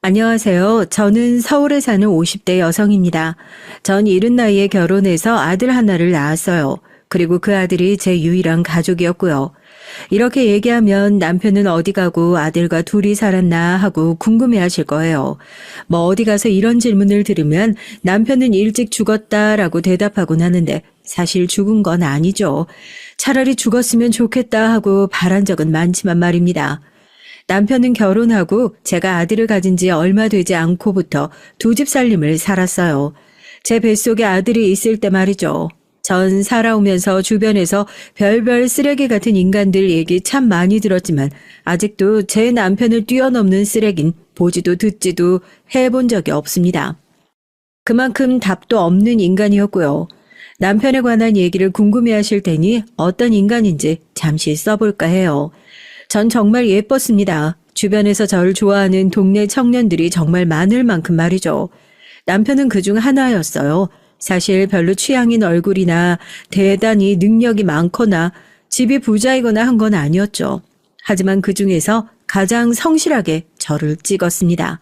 안녕하세요. 저는 서울에 사는 50대 여성입니다. 전 이른 나이에 결혼해서 아들 하나를 낳았어요. 그리고 그 아들이 제 유일한 가족이었고요. 이렇게 얘기하면 남편은 어디 가고 아들과 둘이 살았나 하고 궁금해하실 거예요. 뭐 어디 가서 이런 질문을 들으면 남편은 일찍 죽었다라고 대답하곤 하는데 사실 죽은 건 아니죠. 차라리 죽었으면 좋겠다 하고 바란 적은 많지만 말입니다. 남편은 결혼하고 제가 아들을 가진 지 얼마 되지 않고부터 두 집 살림을 살았어요. 제 뱃속에 아들이 있을 때 말이죠. 전 살아오면서 주변에서 별별 쓰레기 같은 인간들 얘기 참 많이 들었지만 아직도 제 남편을 뛰어넘는 쓰레긴 보지도 듣지도 해본 적이 없습니다. 그만큼 답도 없는 인간이었고요. 남편에 관한 얘기를 궁금해하실 테니 어떤 인간인지 잠시 써볼까 해요. 전 정말 예뻤습니다. 주변에서 저를 좋아하는 동네 청년들이 정말 많을 만큼 말이죠. 남편은 그중 하나였어요. 사실 별로 취향인 얼굴이나 대단히 능력이 많거나 집이 부자이거나 한 건 아니었죠. 하지만 그 중에서 가장 성실하게 저를 찍었습니다.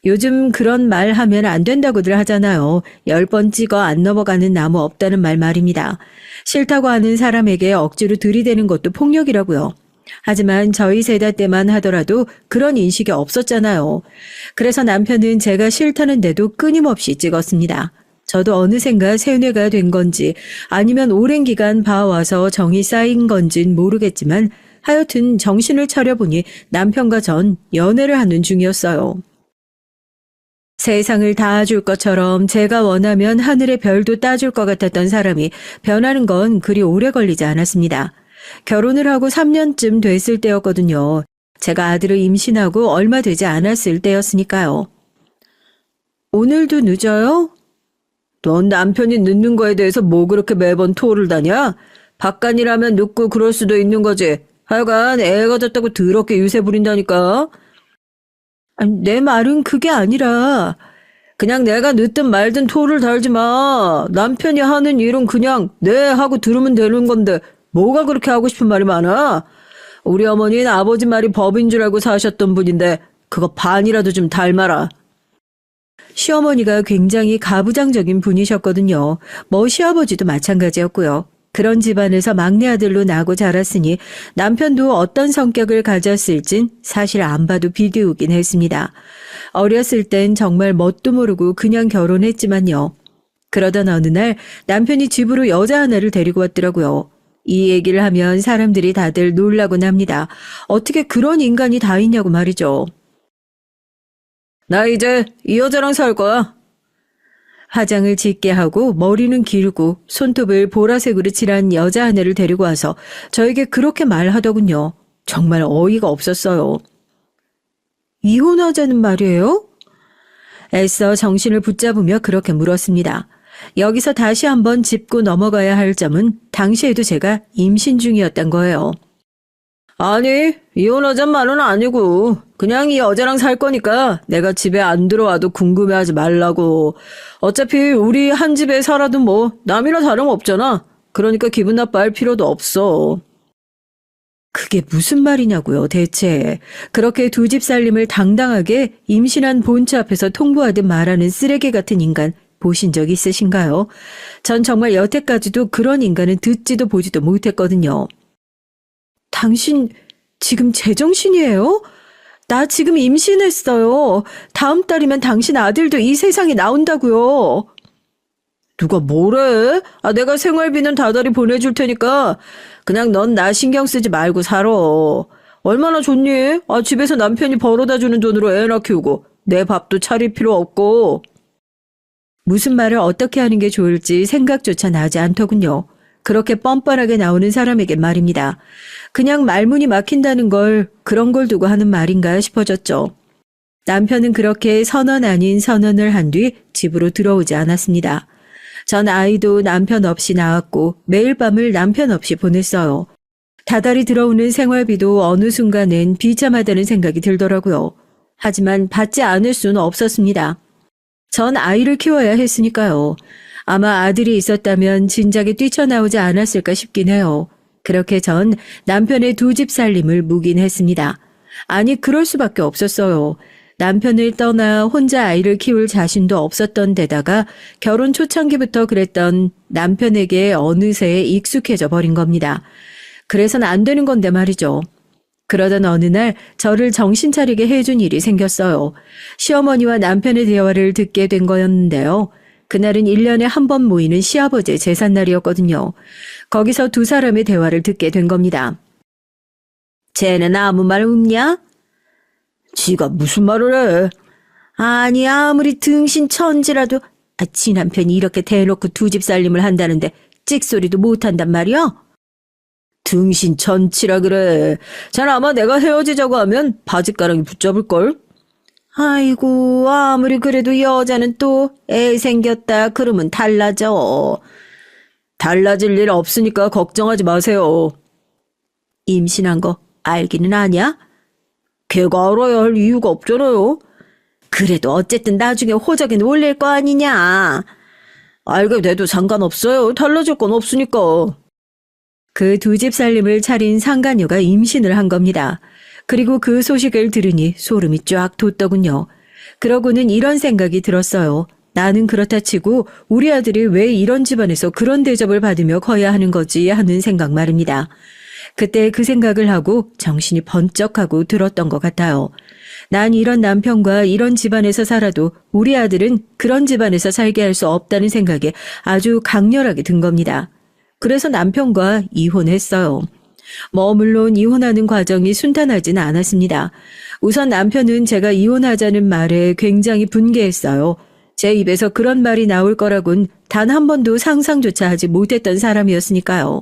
요즘 그런 말 하면 안 된다고들 하잖아요. 10번 찍어 안 넘어가는 나무 없다는 말 말입니다. 싫다고 하는 사람에게 억지로 들이대는 것도 폭력이라고요. 하지만 저희 세대 때만 하더라도 그런 인식이 없었잖아요. 그래서 남편은 제가 싫다는데도 끊임없이 찍었습니다. 저도 어느샌가 세뇌가 된 건지 아니면 오랜 기간 봐와서 정이 쌓인 건진 모르겠지만 하여튼 정신을 차려보니 남편과 전 연애를 하는 중이었어요. 세상을 다 줄 것처럼 제가 원하면 하늘의 별도 따줄 것 같았던 사람이 변하는 건 그리 오래 걸리지 않았습니다. 결혼을 하고 3년쯤 됐을 때였거든요. 제가 아들을 임신하고 얼마 되지 않았을 때였으니까요. 오늘도 늦어요? 넌 남편이 늦는 거에 대해서 뭐 그렇게 매번 토를 다냐? 바깥이라면 늦고 그럴 수도 있는 거지. 하여간 애가 졌다고 더럽게 유세 부린다니까. 아니, 내 말은 그게 아니라 그냥 내가 늦든 말든 토를 달지 마. 남편이 하는 일은 그냥 네 하고 들으면 되는 건데 뭐가 그렇게 하고 싶은 말이 많아? 우리 어머니는 아버지 말이 법인 줄 알고 사셨던 분인데 그거 반이라도 좀 닮아라. 시어머니가 굉장히 가부장적인 분이셨거든요. 뭐 시아버지도 마찬가지였고요. 그런 집안에서 막내 아들로 나고 자랐으니 남편도 어떤 성격을 가졌을진 사실 안 봐도 비디오긴 했습니다. 어렸을 땐 정말 뭣도 모르고 그냥 결혼했지만요. 그러던 어느 날 남편이 집으로 여자 하나를 데리고 왔더라고요. 이 얘기를 하면 사람들이 다들 놀라곤 합니다. 어떻게 그런 인간이 다 있냐고 말이죠. 나 이제 이 여자랑 살 거야. 화장을 짙게 하고 머리는 길고 손톱을 보라색으로 칠한 여자 하나를 데리고 와서 저에게 그렇게 말하더군요. 정말 어이가 없었어요. 이혼하자는 말이에요? 애써 정신을 붙잡으며 그렇게 물었습니다. 여기서 다시 한번 짚고 넘어가야 할 점은 당시에도 제가 임신 중이었던 거예요. 아니, 이혼하자는 말은 아니고 그냥 이 여자랑 살 거니까 내가 집에 안 들어와도 궁금해하지 말라고. 어차피 우리 한 집에 살아도 뭐 남이라 다름없잖아. 그러니까 기분 나빠할 필요도 없어. 그게 무슨 말이냐고요, 대체. 그렇게 두 집 살림을 당당하게 임신한 본처 앞에서 통보하듯 말하는 쓰레기 같은 인간 보신 적 있으신가요? 전 정말 여태까지도 그런 인간은 듣지도 보지도 못했거든요. 당신 지금 제정신이에요? 나 지금 임신했어요. 다음 달이면 당신 아들도 이 세상에 나온다고요. 누가 뭐래? 내가 생활비는 다달이 보내줄 테니까 그냥 넌 나 신경 쓰지 말고 살아. 얼마나 좋니? 집에서 남편이 벌어다 주는 돈으로 애나 키우고 내 밥도 차릴 필요 없고. 무슨 말을 어떻게 하는 게 좋을지 생각조차 나지 않더군요. 그렇게 뻔뻔하게 나오는 사람에게 말입니다. 그냥 말문이 막힌다는 걸 그런 걸 두고 하는 말인가 싶어졌죠. 남편은 그렇게 선언 아닌 선언을 한 뒤 집으로 들어오지 않았습니다. 전 아이도 남편 없이 낳았고 매일 밤을 남편 없이 보냈어요. 다달이 들어오는 생활비도 어느 순간엔 비참하다는 생각이 들더라고요. 하지만 받지 않을 수는 없었습니다. 전 아이를 키워야 했으니까요. 아마 아들이 있었다면 진작에 뛰쳐나오지 않았을까 싶긴 해요. 그렇게 전 남편의 두 집 살림을 묵인했습니다. 아니 그럴 수밖에 없었어요. 남편을 떠나 혼자 아이를 키울 자신도 없었던 데다가 결혼 초창기부터 그랬던 남편에게 어느새 익숙해져 버린 겁니다. 그래서는 안 되는 건데 말이죠. 그러던 어느 날 저를 정신 차리게 해준 일이 생겼어요. 시어머니와 남편의 대화를 듣게 된 거였는데요. 그날은 1년에 한 번 모이는 시아버지의 제삿날이었거든요. 거기서 두 사람의 대화를 듣게 된 겁니다. 쟤는 아무 말 없냐? 지가 무슨 말을 해? 아니 아무리 등신천지라도 지 남편이 이렇게 대놓고 두 집 살림을 한다는데 찍소리도 못한단 말이야? 등신천치라 그래. 잘 아마 내가 헤어지자고 하면 바짓가랑이 붙잡을걸? 아이고 아무리 그래도 여자는 또 애 생겼다 그러면 달라져. 달라질 일 없으니까 걱정하지 마세요. 임신한 거 알기는 아냐? 걔가 알아야 할 이유가 없잖아요. 그래도 어쨌든 나중에 호적에 올릴 거 아니냐. 알게 돼도 상관없어요. 달라질 건 없으니까. 그 두 집 살림을 차린 상간녀가 임신을 한 겁니다. 그리고 그 소식을 들으니 소름이 쫙 돋더군요. 그러고는 이런 생각이 들었어요. 나는 그렇다 치고 우리 아들이 왜 이런 집안에서 그런 대접을 받으며 커야 하는 거지 하는 생각 말입니다. 그때 그 생각을 하고 정신이 번쩍하고 들었던 것 같아요. 난 이런 남편과 이런 집안에서 살아도 우리 아들은 그런 집안에서 살게 할 수 없다는 생각에 아주 강렬하게 든 겁니다. 그래서 남편과 이혼했어요. 물론 이혼하는 과정이 순탄하진 않았습니다. 우선 남편은 제가 이혼하자는 말에 굉장히 분개했어요. 제 입에서 그런 말이 나올 거라곤 단 한 번도 상상조차 하지 못했던 사람이었으니까요.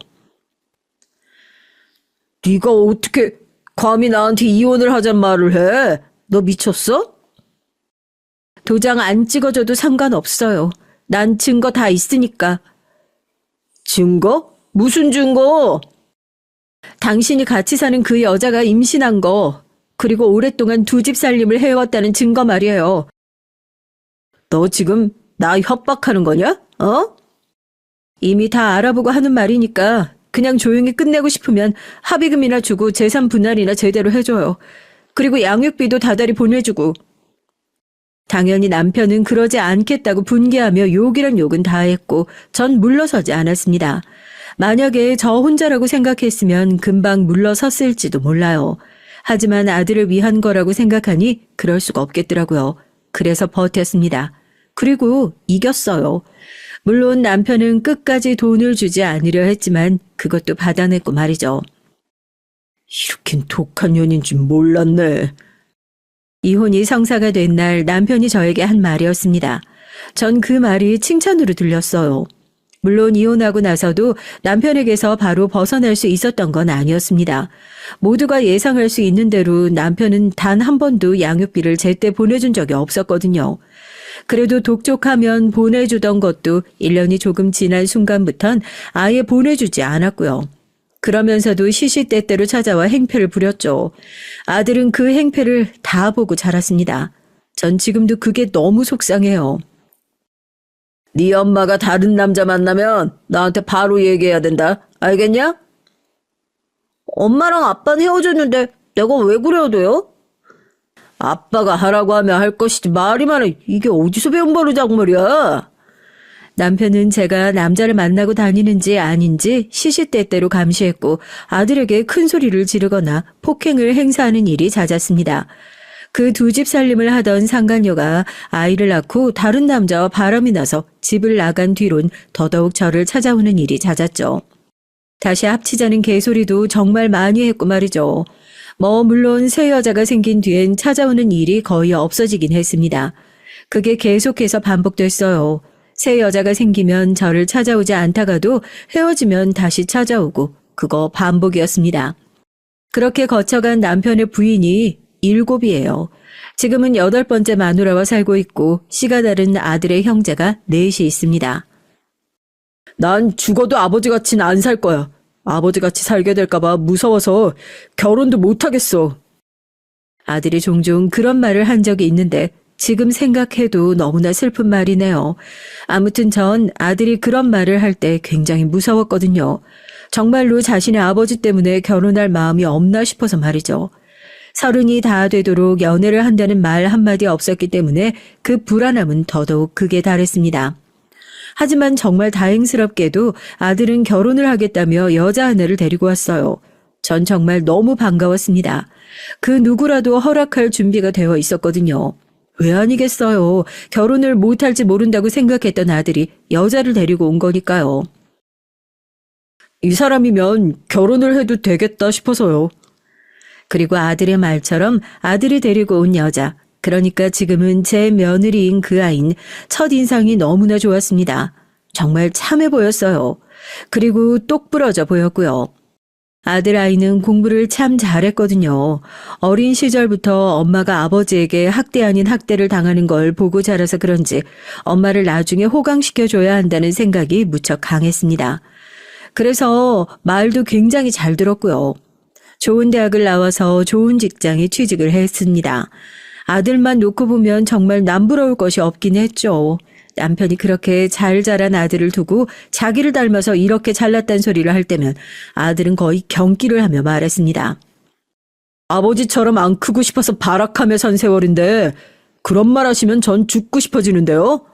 네가 어떻게 감히 나한테 이혼을 하잔 말을 해? 너 미쳤어? 도장 안 찍어줘도 상관없어요. 난 증거 다 있으니까. 증거? 무슨 증거? 당신이 같이 사는 그 여자가 임신한 거, 그리고 오랫동안 두 집 살림을 해왔다는 증거 말이에요. 너 지금 나 협박하는 거냐? 어? 이미 다 알아보고 하는 말이니까 그냥 조용히 끝내고 싶으면 합의금이나 주고 재산 분할이나 제대로 해줘요. 그리고 양육비도 다달이 보내주고. 당연히 남편은 그러지 않겠다고 분개하며 욕이란 욕은 다 했고 전 물러서지 않았습니다. 만약에 저 혼자라고 생각했으면 금방 물러섰을지도 몰라요. 하지만 아들을 위한 거라고 생각하니 그럴 수가 없겠더라고요. 그래서 버텼습니다. 그리고 이겼어요. 물론 남편은 끝까지 돈을 주지 않으려 했지만 그것도 받아냈고 말이죠. 이렇게 독한 년인 줄 몰랐네. 이혼이 성사가 된 날 남편이 저에게 한 말이었습니다. 전 그 말이 칭찬으로 들렸어요. 물론 이혼하고 나서도 남편에게서 바로 벗어날 수 있었던 건 아니었습니다. 모두가 예상할 수 있는 대로 남편은 단 한 번도 양육비를 제때 보내준 적이 없었거든요. 그래도 독촉하면 보내주던 것도 1년이 조금 지난 순간부턴 아예 보내주지 않았고요. 그러면서도 시시때때로 찾아와 행패를 부렸죠. 아들은 그 행패를 다 보고 자랐습니다. 전 지금도 그게 너무 속상해요. 네 엄마가 다른 남자 만나면 나한테 바로 얘기해야 된다. 알겠냐? 엄마랑 아빠는 헤어졌는데 내가 왜 그래야 돼요? 아빠가 하라고 하면 할 것이지 말이 많아. 이게 어디서 배운 버르장머리야? 남편은 제가 남자를 만나고 다니는지 아닌지 시시때때로 감시했고 아들에게 큰 소리를 지르거나 폭행을 행사하는 일이 잦았습니다. 그 두 집 살림을 하던 상간녀가 아이를 낳고 다른 남자와 바람이 나서 집을 나간 뒤론 더더욱 저를 찾아오는 일이 잦았죠. 다시 합치자는 개소리도 정말 많이 했고 말이죠. 물론 새 여자가 생긴 뒤엔 찾아오는 일이 거의 없어지긴 했습니다. 그게 계속해서 반복됐어요. 새 여자가 생기면 저를 찾아오지 않다가도 헤어지면 다시 찾아오고 그거 반복이었습니다. 그렇게 거쳐간 남편의 부인이 7이에요. 지금은 8번째 마누라와 살고 있고 씨가 다른 아들의 형제가 4이 있습니다. 난 죽어도 아버지같이는 안 살 거야. 아버지같이 살게 될까봐 무서워서 결혼도 못하겠어. 아들이 종종 그런 말을 한 적이 있는데 지금 생각해도 너무나 슬픈 말이네요. 아무튼 전 아들이 그런 말을 할 때 굉장히 무서웠거든요. 정말로 자신의 아버지 때문에 결혼할 마음이 없나 싶어서 말이죠. 서른이 다 되도록 연애를 한다는 말 한마디 없었기 때문에 그 불안함은 더더욱 극에 달했습니다. 하지만 정말 다행스럽게도 아들은 결혼을 하겠다며 여자 하나를 데리고 왔어요. 전 정말 너무 반가웠습니다. 그 누구라도 허락할 준비가 되어 있었거든요. 왜 아니겠어요. 결혼을 못할지 모른다고 생각했던 아들이 여자를 데리고 온 거니까요. 이 사람이면 결혼을 해도 되겠다 싶어서요. 그리고 아들의 말처럼 아들이 데리고 온 여자, 그러니까 지금은 제 며느리인 그 아이는 첫인상이 너무나 좋았습니다. 정말 참해 보였어요. 그리고 똑부러져 보였고요. 아들 아이는 공부를 참 잘했거든요. 어린 시절부터 엄마가 아버지에게 학대 아닌 학대를 당하는 걸 보고 자라서 그런지 엄마를 나중에 호강시켜줘야 한다는 생각이 무척 강했습니다. 그래서 말도 굉장히 잘 들었고요. 좋은 대학을 나와서 좋은 직장에 취직을 했습니다. 아들만 놓고 보면 정말 남부러울 것이 없긴 했죠. 남편이 그렇게 잘 자란 아들을 두고 자기를 닮아서 이렇게 잘났단 소리를 할 때면 아들은 거의 경기를 하며 말했습니다. 아버지처럼 안 크고 싶어서 발악하며 산 세월인데 그런 말 하시면 전 죽고 싶어지는데요.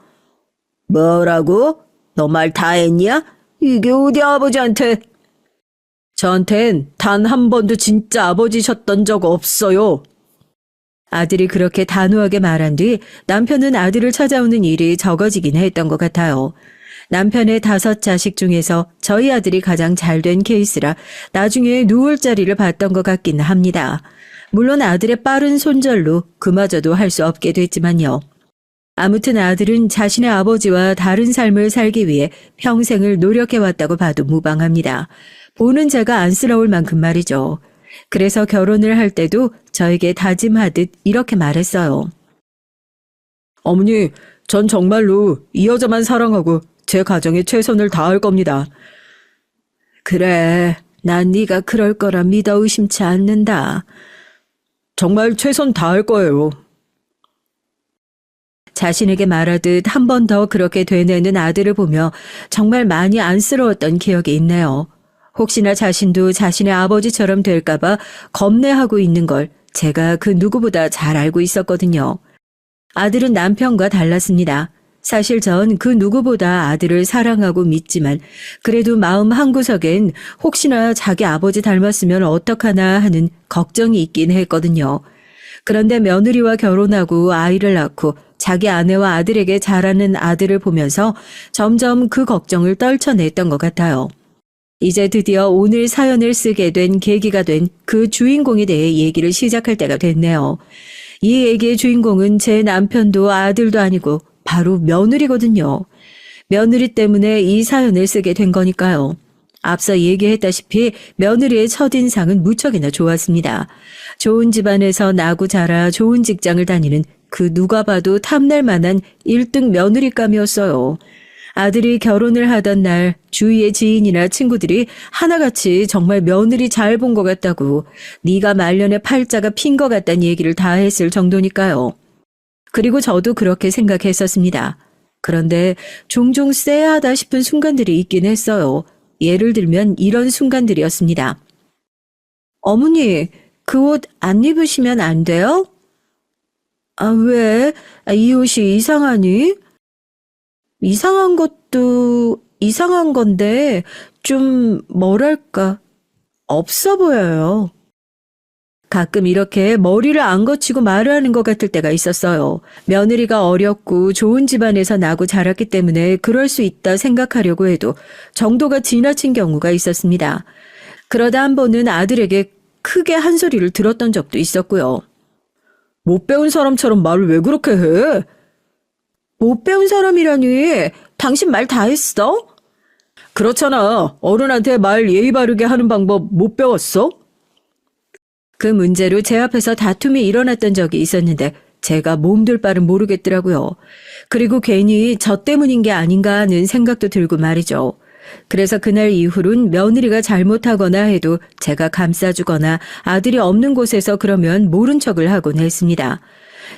뭐라고? 너 말 다 했냐? 이게 어디 아버지한테. 저한텐 단 한 번도 진짜 아버지셨던 적 없어요. 아들이 그렇게 단호하게 말한 뒤 남편은 아들을 찾아오는 일이 적어지긴 했던 것 같아요. 남편의 5 자식 중에서 저희 아들이 가장 잘된 케이스라 나중에 누울 자리를 봤던 것 같긴 합니다. 물론 아들의 빠른 손절로 그마저도 할 수 없게 됐지만요. 아무튼 아들은 자신의 아버지와 다른 삶을 살기 위해 평생을 노력해왔다고 봐도 무방합니다. 보는 제가 안쓰러울 만큼 말이죠. 그래서 결혼을 할 때도 저에게 다짐하듯 이렇게 말했어요. 어머니, 전 정말로 이 여자만 사랑하고 제 가정에 최선을 다할 겁니다. 그래, 난 네가 그럴 거라 믿어 의심치 않는다. 정말 최선 다할 거예요. 자신에게 말하듯 한 번 더 그렇게 되뇌는 아들을 보며 정말 많이 안쓰러웠던 기억이 있네요. 혹시나 자신도 자신의 아버지처럼 될까봐 겁내하고 있는 걸 제가 그 누구보다 잘 알고 있었거든요. 아들은 남편과 달랐습니다. 사실 전 그 누구보다 아들을 사랑하고 믿지만 그래도 마음 한구석엔 혹시나 자기 아버지 닮았으면 어떡하나 하는 걱정이 있긴 했거든요. 그런데 며느리와 결혼하고 아이를 낳고 자기 아내와 아들에게 잘하는 아들을 보면서 점점 그 걱정을 떨쳐냈던 것 같아요. 이제 드디어 오늘 사연을 쓰게 된 계기가 된 그 주인공에 대해 얘기를 시작할 때가 됐네요. 이 얘기의 주인공은 제 남편도 아들도 아니고 바로 며느리거든요. 며느리 때문에 이 사연을 쓰게 된 거니까요. 앞서 얘기했다시피 며느리의 첫인상은 무척이나 좋았습니다. 좋은 집안에서 나고 자라 좋은 직장을 다니는 그 누가 봐도 탐날 만한 1등 며느리감이었어요. 아들이 결혼을 하던 날 주위의 지인이나 친구들이 하나같이 정말 며느리 잘 본 것 같다고 네가 말년에 팔자가 핀 것 같다는 얘기를 다 했을 정도니까요. 그리고 저도 그렇게 생각했었습니다. 그런데 종종 쎄하다 싶은 순간들이 있긴 했어요. 예를 들면 이런 순간들이었습니다. 어머니, 그 옷 안 입으시면 안 돼요? 아, 왜? 이 옷이 이상하니? 이상한 것도 이상한 건데 좀 뭐랄까 없어 보여요. 가끔 이렇게 머리를 안 거치고 말을 하는 것 같을 때가 있었어요. 며느리가 어렸고 좋은 집안에서 나고 자랐기 때문에 그럴 수 있다 생각하려고 해도 정도가 지나친 경우가 있었습니다. 그러다 한 번은 아들에게 크게 한 소리를 들었던 적도 있었고요. 못 배운 사람처럼 말을 왜 그렇게 해? 못 배운 사람이라니 당신 말 다 했어? 그렇잖아. 어른한테 말 예의 바르게 하는 방법 못 배웠어? 그 문제로 제 앞에서 다툼이 일어났던 적이 있었는데 제가 몸둘 바를 모르겠더라고요. 그리고 괜히 저 때문인 게 아닌가 하는 생각도 들고 말이죠. 그래서 그날 이후론 며느리가 잘못하거나 해도 제가 감싸주거나 아들이 없는 곳에서 그러면 모른 척을 하곤 했습니다.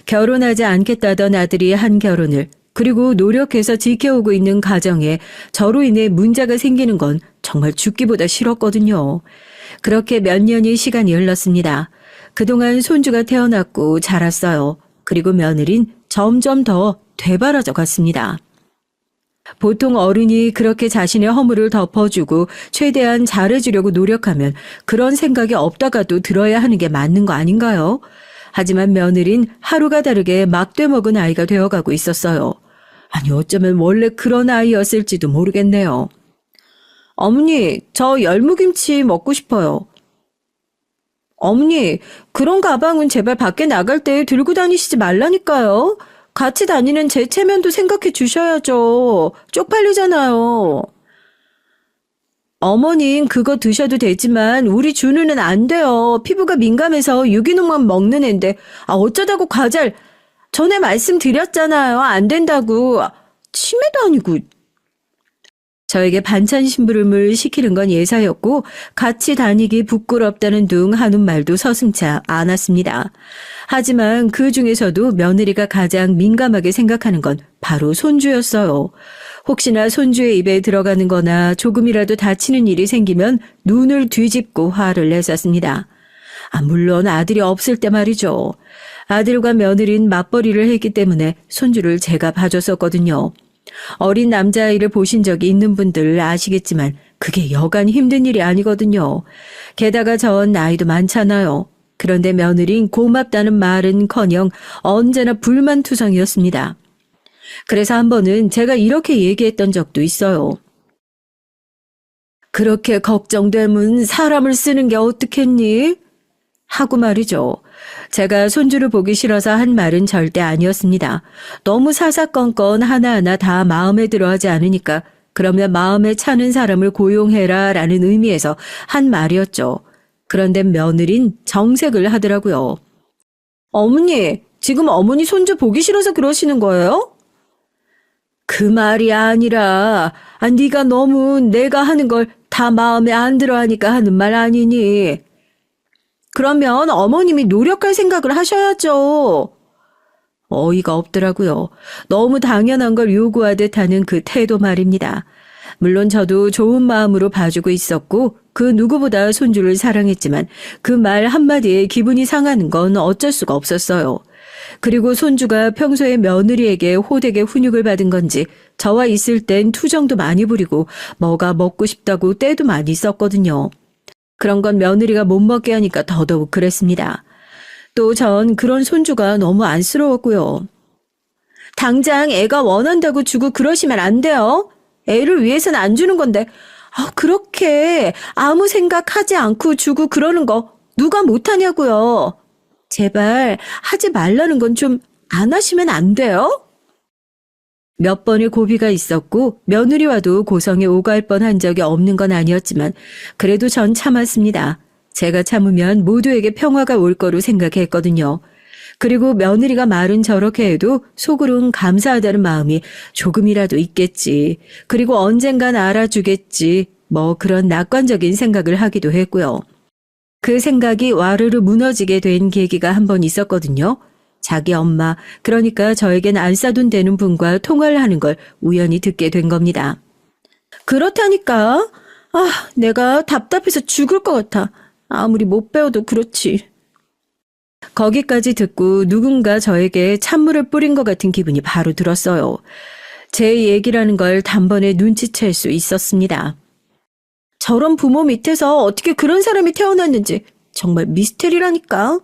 결혼하지 않겠다던 아들이 한 결혼을 그리고 노력해서 지켜오고 있는 가정에 저로 인해 문제가 생기는 건 정말 죽기보다 싫었거든요. 그렇게 몇 년이 시간이 흘렀습니다. 그동안 손주가 태어났고 자랐어요. 그리고 며느린 점점 더 되바라져 갔습니다. 보통 어른이 그렇게 자신의 허물을 덮어주고 최대한 잘해주려고 노력하면 그런 생각이 없다가도 들어야 하는 게 맞는 거 아닌가요? 하지만 며느린 하루가 다르게 막되먹은 아이가 되어가고 있었어요. 아니 어쩌면 원래 그런 아이였을지도 모르겠네요. 어머니, 저 열무김치 먹고 싶어요. 어머니, 그런 가방은 제발 밖에 나갈 때 들고 다니시지 말라니까요. 같이 다니는 제 체면도 생각해 주셔야죠. 쪽팔리잖아요. 어머님 그거 드셔도 되지만 우리 준우는 안 돼요. 피부가 민감해서 유기농만 먹는 앤데 어쩌다고 과자를 전에 말씀드렸잖아요. 안 된다고. 치매도 아니고. 저에게 반찬 심부름을 시키는 건 예사였고 같이 다니기 부끄럽다는 둥 하는 말도 서슴지 않았습니다. 하지만 그 중에서도 며느리가 가장 민감하게 생각하는 건 바로 손주였어요. 혹시나 손주의 입에 들어가는 거나 조금이라도 다치는 일이 생기면 눈을 뒤집고 화를 냈었습니다. 물론 아들이 없을 때 말이죠. 아들과 며느린 맞벌이를 했기 때문에 손주를 제가 봐줬었거든요. 어린 남자아이를 보신 적이 있는 분들 아시겠지만 그게 여간 힘든 일이 아니거든요. 게다가 전 나이도 많잖아요. 그런데 며느린 고맙다는 말은커녕 언제나 불만투성이었습니다. 그래서 한 번은 제가 이렇게 얘기했던 적도 있어요. 그렇게 걱정되면 사람을 쓰는 게 어떻겠니? 하고 말이죠. 제가 손주를 보기 싫어서 한 말은 절대 아니었습니다. 너무 사사건건 하나하나 다 마음에 들어하지 않으니까 그러면 마음에 차는 사람을 고용해라 라는 의미에서 한 말이었죠. 그런데 며느린 정색을 하더라고요. 어머니, 지금 어머니 손주 보기 싫어서 그러시는 거예요? 그 말이 아니라 네가 너무 내가 하는 걸 다 마음에 안 들어 하니까 하는 말 아니니? 그러면 어머님이 노력할 생각을 하셔야죠. 어이가 없더라고요. 너무 당연한 걸 요구하듯 하는 그 태도 말입니다. 물론 저도 좋은 마음으로 봐주고 있었고 그 누구보다 손주를 사랑했지만 그 말 한마디에 기분이 상하는 건 어쩔 수가 없었어요. 그리고 손주가 평소에 며느리에게 호되게 훈육을 받은 건지 저와 있을 땐 투정도 많이 부리고 뭐가 먹고 싶다고 떼도 많이 썼거든요. 그런 건 며느리가 못 먹게 하니까 더더욱 그랬습니다. 또 전 그런 손주가 너무 안쓰러웠고요. 당장 애가 원한다고 주고 그러시면 안 돼요. 애를 위해서는 안 주는 건데 그렇게 아무 생각하지 않고 주고 그러는 거 누가 못하냐고요. 제발 하지 말라는 건 좀 안 하시면 안 돼요? 몇 번의 고비가 있었고 며느리와도 고성에 오갈 뻔한 적이 없는 건 아니었지만 그래도 전 참았습니다. 제가 참으면 모두에게 평화가 올 거로 생각했거든요. 그리고 며느리가 말은 저렇게 해도 속으론 감사하다는 마음이 조금이라도 있겠지. 그리고 언젠간 알아주겠지. 뭐 그런 낙관적인 생각을 하기도 했고요. 그 생각이 와르르 무너지게 된 계기가 한 번 있었거든요. 자기 엄마, 그러니까 저에겐 안 싸돈 되는 분과 통화를 하는 걸 우연히 듣게 된 겁니다. 그렇다니까. 내가 답답해서 죽을 것 같아. 아무리 못 배워도 그렇지. 거기까지 듣고 누군가 저에게 찬물을 뿌린 것 같은 기분이 바로 들었어요. 제 얘기라는 걸 단번에 눈치챌 수 있었습니다. 저런 부모 밑에서 어떻게 그런 사람이 태어났는지 정말 미스테리라니까.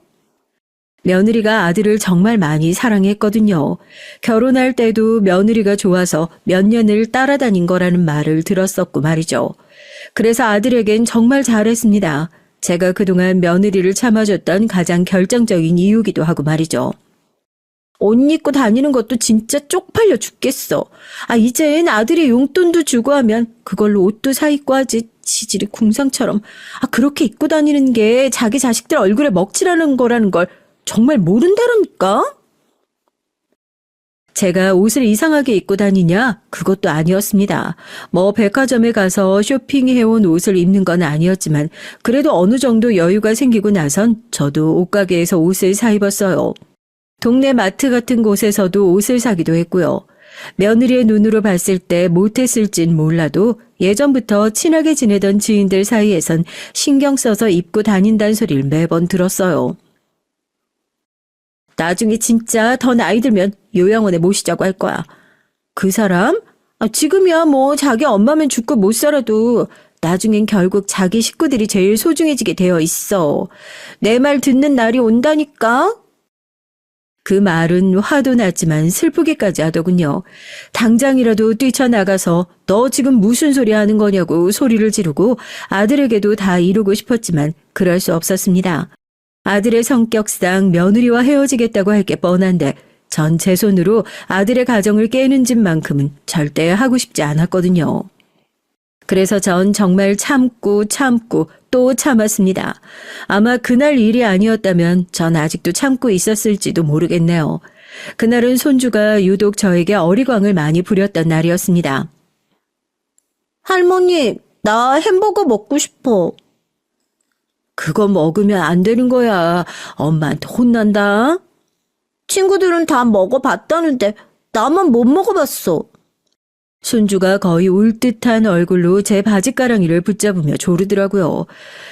며느리가 아들을 정말 많이 사랑했거든요. 결혼할 때도 며느리가 좋아서 몇 년을 따라다닌 거라는 말을 들었었고 말이죠. 그래서 아들에겐 정말 잘했습니다. 제가 그동안 며느리를 참아줬던 가장 결정적인 이유기도 하고 말이죠. 옷 입고 다니는 것도 진짜 쪽팔려 죽겠어. 이젠 아들이 용돈도 주고 하면 그걸로 옷도 사 입고 하지. 치질이 궁상처럼. 그렇게 입고 다니는 게 자기 자식들 얼굴에 먹칠하는 거라는 걸 정말 모른다랍니까? 제가 옷을 이상하게 입고 다니냐? 그것도 아니었습니다. 백화점에 가서 쇼핑해온 옷을 입는 건 아니었지만 그래도 어느 정도 여유가 생기고 나선 저도 옷가게에서 옷을 사 입었어요. 동네 마트 같은 곳에서도 옷을 사기도 했고요. 며느리의 눈으로 봤을 때 못했을진 몰라도 예전부터 친하게 지내던 지인들 사이에선 신경 써서 입고 다닌다는 소리를 매번 들었어요. 나중에 진짜 더 나이 들면 요양원에 모시자고 할 거야. 그 사람? 지금이야 뭐 자기 엄마면 죽고 못 살아도 나중엔 결국 자기 식구들이 제일 소중해지게 되어 있어. 내 말 듣는 날이 온다니까? 그 말은 화도 났지만 슬프기까지 하더군요. 당장이라도 뛰쳐나가서 너 지금 무슨 소리 하는 거냐고 소리를 지르고 아들에게도 다 이루고 싶었지만 그럴 수 없었습니다. 아들의 성격상 며느리와 헤어지겠다고 할 게 뻔한데 전 제 손으로 아들의 가정을 깨는 짓만큼은 절대 하고 싶지 않았거든요. 그래서 전 정말 참고 또 참았습니다. 아마 그날 일이 아니었다면 전 아직도 참고 있었을지도 모르겠네요. 그날은 손주가 유독 저에게 어리광을 많이 부렸던 날이었습니다. 할머니, 나 햄버거 먹고 싶어. 그거 먹으면 안 되는 거야. 엄마한테 혼난다. 친구들은 다 먹어봤다는데 나만 못 먹어봤어. 손주가 거의 울 듯한 얼굴로 제 바지가랑이를 붙잡으며 조르더라고요.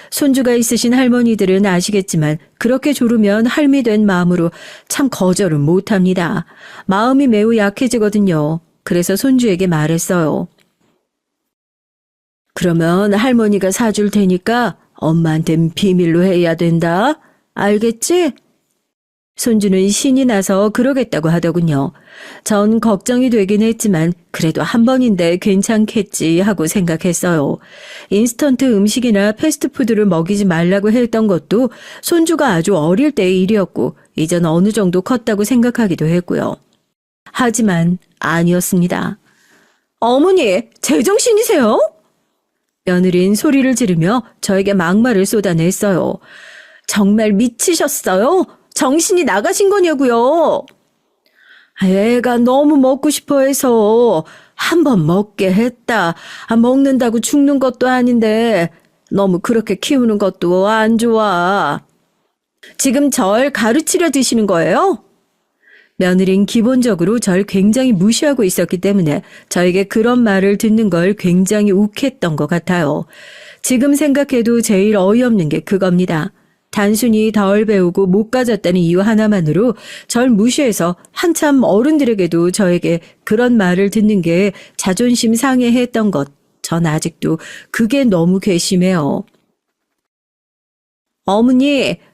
손주가 있으신 할머니들은 아시겠지만 그렇게 조르면 할미된 마음으로 참 거절은 못합니다. 마음이 매우 약해지거든요. 그래서 손주에게 말했어요. 그러면 할머니가 사줄 테니까 엄마한텐 비밀로 해야 된다. 알겠지? 손주는 신이 나서 그러겠다고 하더군요. 전 걱정이 되긴 했지만 그래도 한 번인데 괜찮겠지 하고 생각했어요. 인스턴트 음식이나 패스트푸드를 먹이지 말라고 했던 것도 손주가 아주 어릴 때의 일이었고 이젠 어느 정도 컸다고 생각하기도 했고요. 하지만 아니었습니다. 어머니, 제정신이세요? 며느린 소리를 지르며 저에게 막말을 쏟아냈어요. 정말 미치셨어요? 정신이 나가신 거냐고요? 애가 너무 먹고 싶어 해서 한번 먹게 했다. 먹는다고 죽는 것도 아닌데 너무 그렇게 키우는 것도 안 좋아. 지금 절 가르치려 드시는 거예요? 며느린 기본적으로 절 굉장히 무시하고 있었기 때문에 저에게 그런 말을 듣는 걸 굉장히 욱했던 것 같아요. 지금 생각해도 제일 어이없는 게 그겁니다. 단순히 덜 배우고 못 가졌다는 이유 하나만으로 절 무시해서 한참 어른들에게도 저에게 그런 말을 듣는 게 자존심 상해했던 것, 전 아직도 그게 너무 괘씸해요.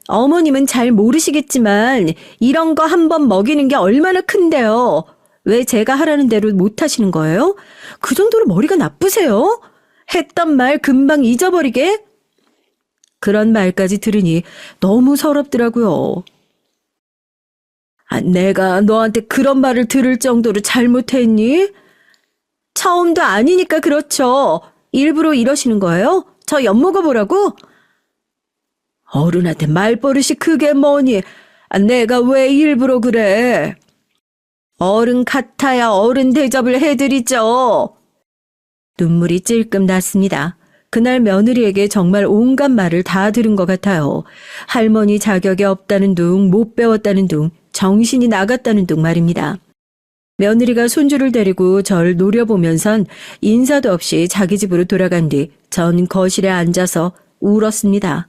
어머님은 잘 모르시겠지만 이런 거 한번 먹이는 게 얼마나 큰데요. 왜 제가 하라는 대로 못 하시는 거예요? 그 정도로 머리가 나쁘세요? 했던 말 금방 잊어버리게? 그런 말까지 들으니 너무 서럽더라고요. 내가 너한테 그런 말을 들을 정도로 잘못했니? 처음도 아니니까 그렇죠. 일부러 이러시는 거예요? 저 엿먹어보라고? 어른한테 말버릇이 그게 뭐니? 내가 왜 일부러 그래? 어른 같아야 어른 대접을 해드리죠. 눈물이 찔끔 났습니다. 그날 며느리에게 정말 온갖 말을 다 들은 것 같아요. 할머니 자격이 없다는 둥, 못 배웠다는 둥, 정신이 나갔다는 둥 말입니다. 며느리가 손주를 데리고 절 노려보면선 인사도 없이 자기 집으로 돌아간 뒤 전 거실에 앉아서 울었습니다.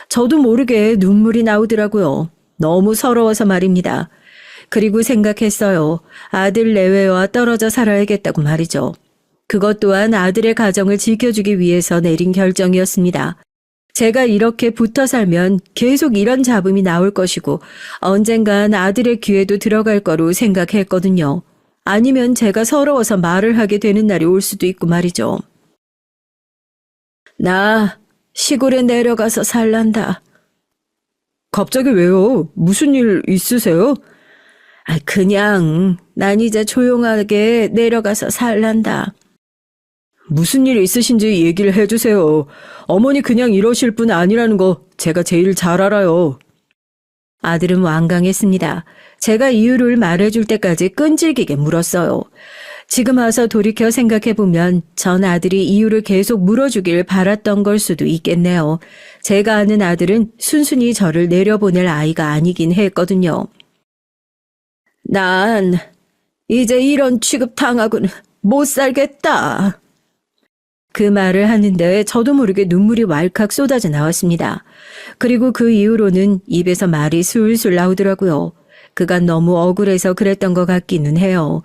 저도 모르게 눈물이 나오더라고요. 너무 서러워서 말입니다. 그리고 생각했어요. 아들 내외와 떨어져 살아야겠다고 말이죠. 그것 또한 아들의 가정을 지켜주기 위해서 내린 결정이었습니다. 제가 이렇게 붙어 살면 계속 이런 잡음이 나올 것이고 언젠간 아들의 귀에도 들어갈 거로 생각했거든요. 아니면 제가 서러워서 말을 하게 되는 날이 올 수도 있고 말이죠. 나 시골에 내려가서 살란다. 갑자기 왜요? 무슨 일 있으세요? 그냥 난 이제 조용하게 내려가서 살란다. 무슨 일 있으신지 얘기를 해주세요. 어머니 그냥 이러실 분 아니라는 거 제가 제일 잘 알아요. 아들은 완강했습니다. 제가 이유를 말해줄 때까지 끈질기게 물었어요. 지금 와서 돌이켜 생각해보면 전 아들이 이유를 계속 물어주길 바랐던 걸 수도 있겠네요. 제가 아는 아들은 순순히 저를 내려보낼 아이가 아니긴 했거든요. 난 이제 이런 취급 당하고는 못 살겠다. 그 말을 하는데 저도 모르게 눈물이 왈칵 쏟아져 나왔습니다. 그리고 그 이후로는 입에서 말이 술술 나오더라고요. 그간 너무 억울해서 그랬던 것 같기는 해요.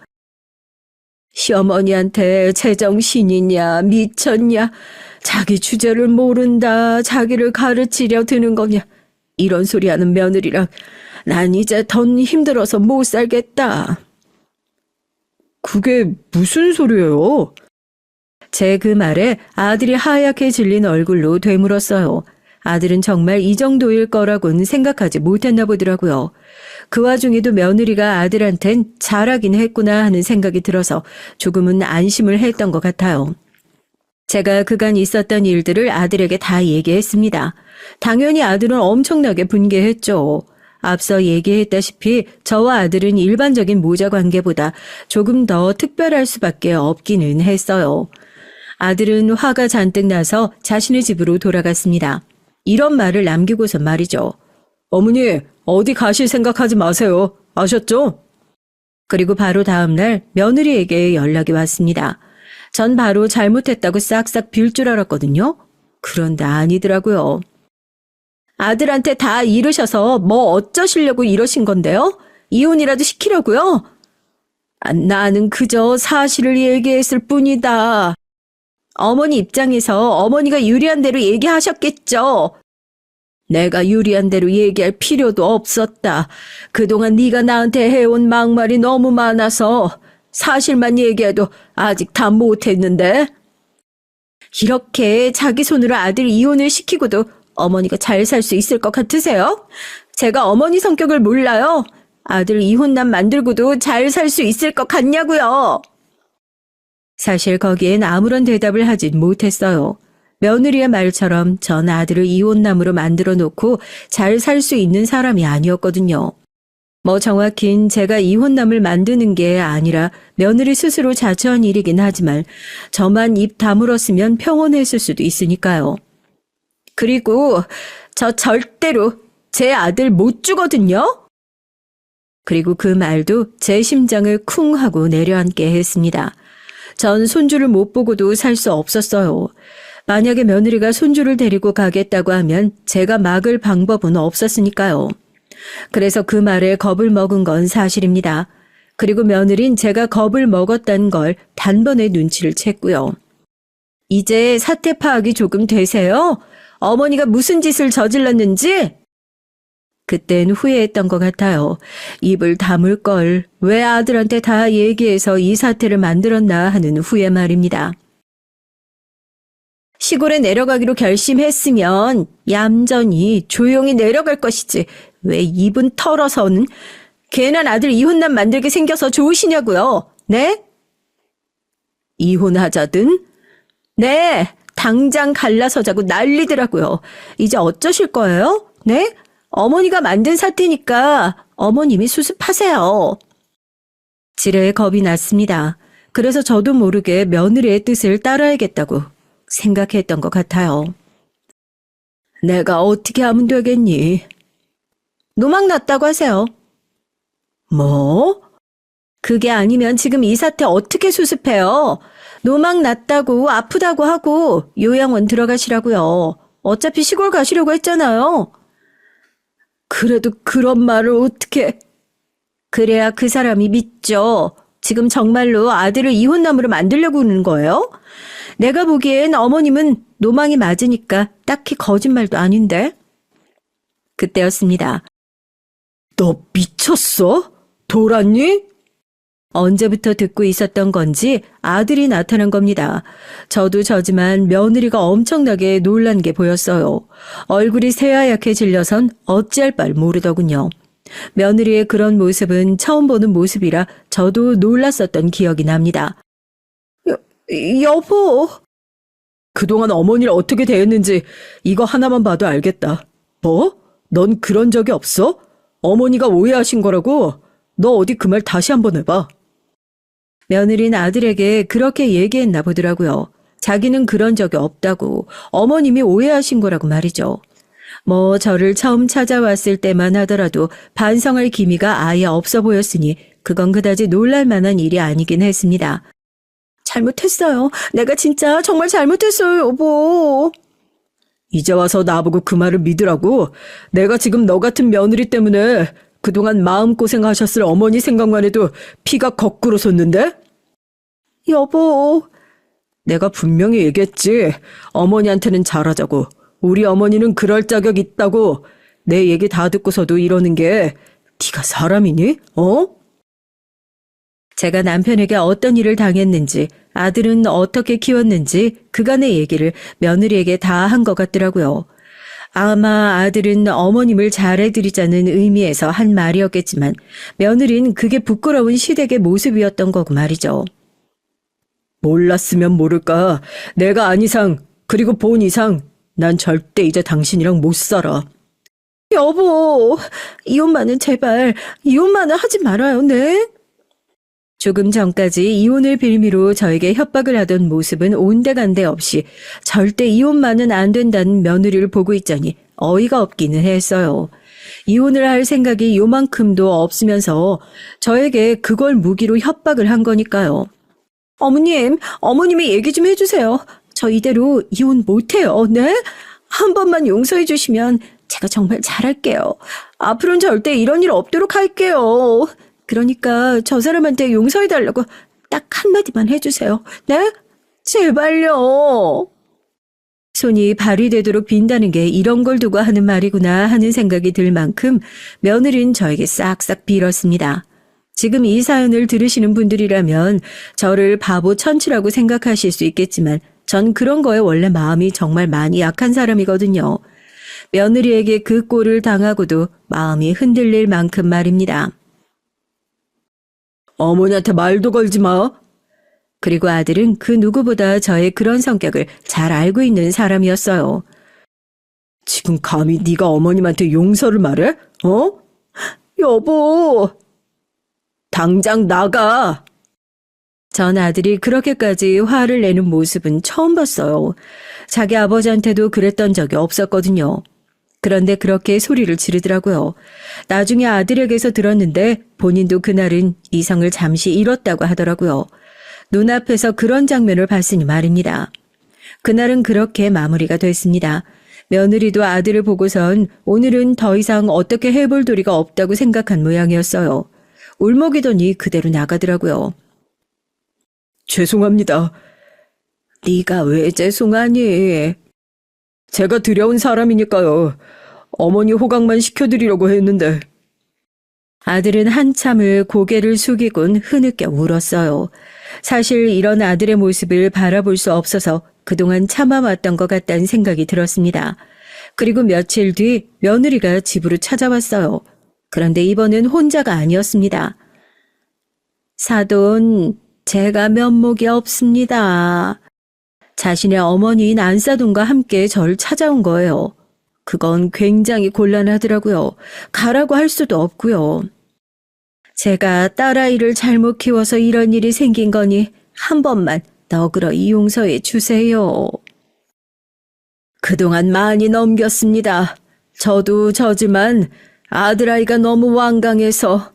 시어머니한테 제정신이냐 미쳤냐, 자기 주제를 모른다, 자기를 가르치려 드는 거냐, 이런 소리 하는 며느리랑 난 이제 더 힘들어서 못 살겠다. 그게 무슨 소리예요? 제 그 말에 아들이 하얗게 질린 얼굴로 되물었어요. 아들은 정말 이 정도일 거라고는 생각하지 못했나 보더라고요. 그 와중에도 며느리가 아들한텐 잘하긴 했구나 하는 생각이 들어서 조금은 안심을 했던 것 같아요. 제가 그간 있었던 일들을 아들에게 다 얘기했습니다. 당연히 아들은 엄청나게 분개했죠. 앞서 얘기했다시피 저와 아들은 일반적인 모자 관계보다 조금 더 특별할 수밖에 없기는 했어요. 아들은 화가 잔뜩 나서 자신의 집으로 돌아갔습니다. 이런 말을 남기고서 말이죠. 어머니, 어디 가실 생각하지 마세요. 아셨죠? 그리고 바로 다음 날 며느리에게 연락이 왔습니다. 전 바로 잘못했다고 싹싹 빌 줄 알았거든요. 그런데 아니더라고요. 아들한테 다 이르셔서 뭐 어쩌시려고 이러신 건데요? 이혼이라도 시키려고요? 나는 그저 사실을 얘기했을 뿐이다. 어머니 입장에서 어머니가 유리한 대로 얘기하셨겠죠. 내가 유리한 대로 얘기할 필요도 없었다. 그동안 네가 나한테 해온 막말이 너무 많아서 사실만 얘기해도 아직 다 못했는데. 이렇게 자기 손으로 아들 이혼을 시키고도 어머니가 잘 살 수 있을 것 같으세요? 제가 어머니 성격을 몰라요. 아들 이혼남 만들고도 잘 살 수 있을 것 같냐고요. 사실 거기엔 아무런 대답을 하진 못했어요. 며느리의 말처럼 전 아들을 이혼남으로 만들어 놓고 잘 살 수 있는 사람이 아니었거든요. 뭐 정확히는 제가 이혼남을 만드는 게 아니라 며느리 스스로 자처한 일이긴 하지만 저만 입 다물었으면 평온했을 수도 있으니까요. 그리고 저 절대로 제 아들 못 주거든요. 그리고 그 말도 제 심장을 쿵 하고 내려앉게 했습니다. 전 손주를 못 보고도 살 수 없었어요. 만약에 며느리가 손주를 데리고 가겠다고 하면 제가 막을 방법은 없었으니까요. 그래서 그 말에 겁을 먹은 건 사실입니다. 그리고 며느린 제가 겁을 먹었다는 걸 단번에 눈치를 챘고요. 이제 사태 파악이 조금 되세요? 어머니가 무슨 짓을 저질렀는지? 그땐 후회했던 것 같아요. 입을 다물 걸 왜 아들한테 다 얘기해서 이 사태를 만들었나 하는 후회 말입니다. 시골에 내려가기로 결심했으면 얌전히 조용히 내려갈 것이지 왜 입은 털어서는 괜한 아들 이혼남 만들게 생겨서 좋으시냐고요. 네? 이혼하자든? 네, 당장 갈라서자고 난리더라고요. 이제 어쩌실 거예요? 네? 어머니가 만든 사태니까 어머님이 수습하세요. 지레 겁이 났습니다. 그래서 저도 모르게 며느리의 뜻을 따라야겠다고 생각했던 것 같아요. 내가 어떻게 하면 되겠니? 노막 났다고 하세요. 뭐? 그게 아니면 지금 이 사태 어떻게 수습해요? 노막 났다고 아프다고 하고 요양원 들어가시라고요. 어차피 시골 가시려고 했잖아요. 그래도 그런 말을 어떻게... 그래야 그 사람이 믿죠. 지금 정말로 아들을 이혼남으로 만들려고 하는 거예요? 내가 보기엔 어머님은 노망이 맞으니까 딱히 거짓말도 아닌데. 그때였습니다. 너 미쳤어? 돌았니? 언제부터 듣고 있었던 건지 아들이 나타난 겁니다. 저도 저지만 며느리가 엄청나게 놀란 게 보였어요. 얼굴이 새하얗게 질려선 어찌할 바를 모르더군요. 며느리의 그런 모습은 처음 보는 모습이라 저도 놀랐었던 기억이 납니다. 여보. 그동안 어머니를 어떻게 대했는지 이거 하나만 봐도 알겠다. 뭐? 넌 그런 적이 없어? 어머니가 오해하신 거라고? 너 어디 그 말 다시 한번 해봐. 며느리는 아들에게 그렇게 얘기했나 보더라고요. 자기는 그런 적이 없다고, 어머님이 오해하신 거라고 말이죠. 뭐 저를 처음 찾아왔을 때만 하더라도 반성할 기미가 아예 없어 보였으니 그건 그다지 놀랄 만한 일이 아니긴 했습니다. 잘못했어요. 내가 진짜 정말 잘못했어요, 여보. 이제 와서 나보고 그 말을 믿으라고? 내가 지금 너 같은 며느리 때문에 그동안 마음고생하셨을 어머니 생각만 해도 피가 거꾸로 솟는데? 여보, 내가 분명히 얘기했지. 어머니한테는 잘하자고. 우리 어머니는 그럴 자격 있다고. 내 얘기 다 듣고서도 이러는 게 네가 사람이니? 제가 남편에게 어떤 일을 당했는지, 아들은 어떻게 키웠는지 그간의 얘기를 며느리에게 다 한 것 같더라고요. 아마 아들은 어머님을 잘해드리자는 의미에서 한 말이었겠지만 며느리는 그게 부끄러운 시댁의 모습이었던 거고 말이죠. 몰랐으면 모를까. 내가 안 이상, 그리고 본 이상 난 절대 이제 당신이랑 못 살아. 여보, 이혼만은 제발, 이혼만은 하지 말아요, 네? 조금 전까지 이혼을 빌미로 저에게 협박을 하던 모습은 온데간데 없이 절대 이혼만은 안 된다는 며느리를 보고 있자니 어이가 없기는 했어요. 이혼을 할 생각이 요만큼도 없으면서 저에게 그걸 무기로 협박을 한 거니까요. 어머님이 얘기 좀 해주세요. 저 이대로 이혼 못해요, 네? 한 번만 용서해 주시면 제가 정말 잘할게요. 앞으로는 절대 이런 일 없도록 할게요. 그러니까 저 사람한테 용서해달라고 딱 한마디만 해주세요. 네? 제발요. 손이 발이 되도록 빈다는 게 이런 걸 두고 하는 말이구나 하는 생각이 들 만큼 며느리는 저에게 싹싹 빌었습니다. 지금 이 사연을 들으시는 분들이라면 저를 바보 천치라고 생각하실 수 있겠지만 전 그런 거에 원래 마음이 정말 많이 약한 사람이거든요. 며느리에게 그 꼴을 당하고도 마음이 흔들릴 만큼 말입니다. 어머니한테 말도 걸지 마. 그리고 아들은 그 누구보다 저의 그런 성격을 잘 알고 있는 사람이었어요. 지금 감히 네가 어머님한테 용서를 말해? 여보, 당장 나가. 전 아들이 그렇게까지 화를 내는 모습은 처음 봤어요. 자기 아버지한테도 그랬던 적이 없었거든요. 그런데 그렇게 소리를 지르더라고요. 나중에 아들에게서 들었는데 본인도 그날은 이성을 잠시 잃었다고 하더라고요. 눈앞에서 그런 장면을 봤으니 말입니다. 그날은 그렇게 마무리가 됐습니다. 며느리도 아들을 보고선 오늘은 더 이상 어떻게 해볼 도리가 없다고 생각한 모양이었어요. 울먹이더니 그대로 나가더라고요. 죄송합니다. 네가 왜 죄송하니? 제가 들여온 사람이니까요. 어머니 호강만 시켜드리려고 했는데. 아들은 한참을 고개를 숙이곤 흐느껴 울었어요. 사실 이런 아들의 모습을 바라볼 수 없어서 그동안 참아왔던 것 같다는 생각이 들었습니다. 그리고 며칠 뒤 며느리가 집으로 찾아왔어요. 그런데 이번엔 혼자가 아니었습니다. 사돈, 제가 면목이 없습니다. 자신의 어머니인 안사돈과 함께 절 찾아온 거예요. 그건 굉장히 곤란하더라고요. 가라고 할 수도 없고요. 제가 딸아이를 잘못 키워서 이런 일이 생긴 거니 한 번만 너그러이 용서해 주세요. 그동안 많이 넘겼습니다. 저도 저지만 아들아이가 너무 완강해서.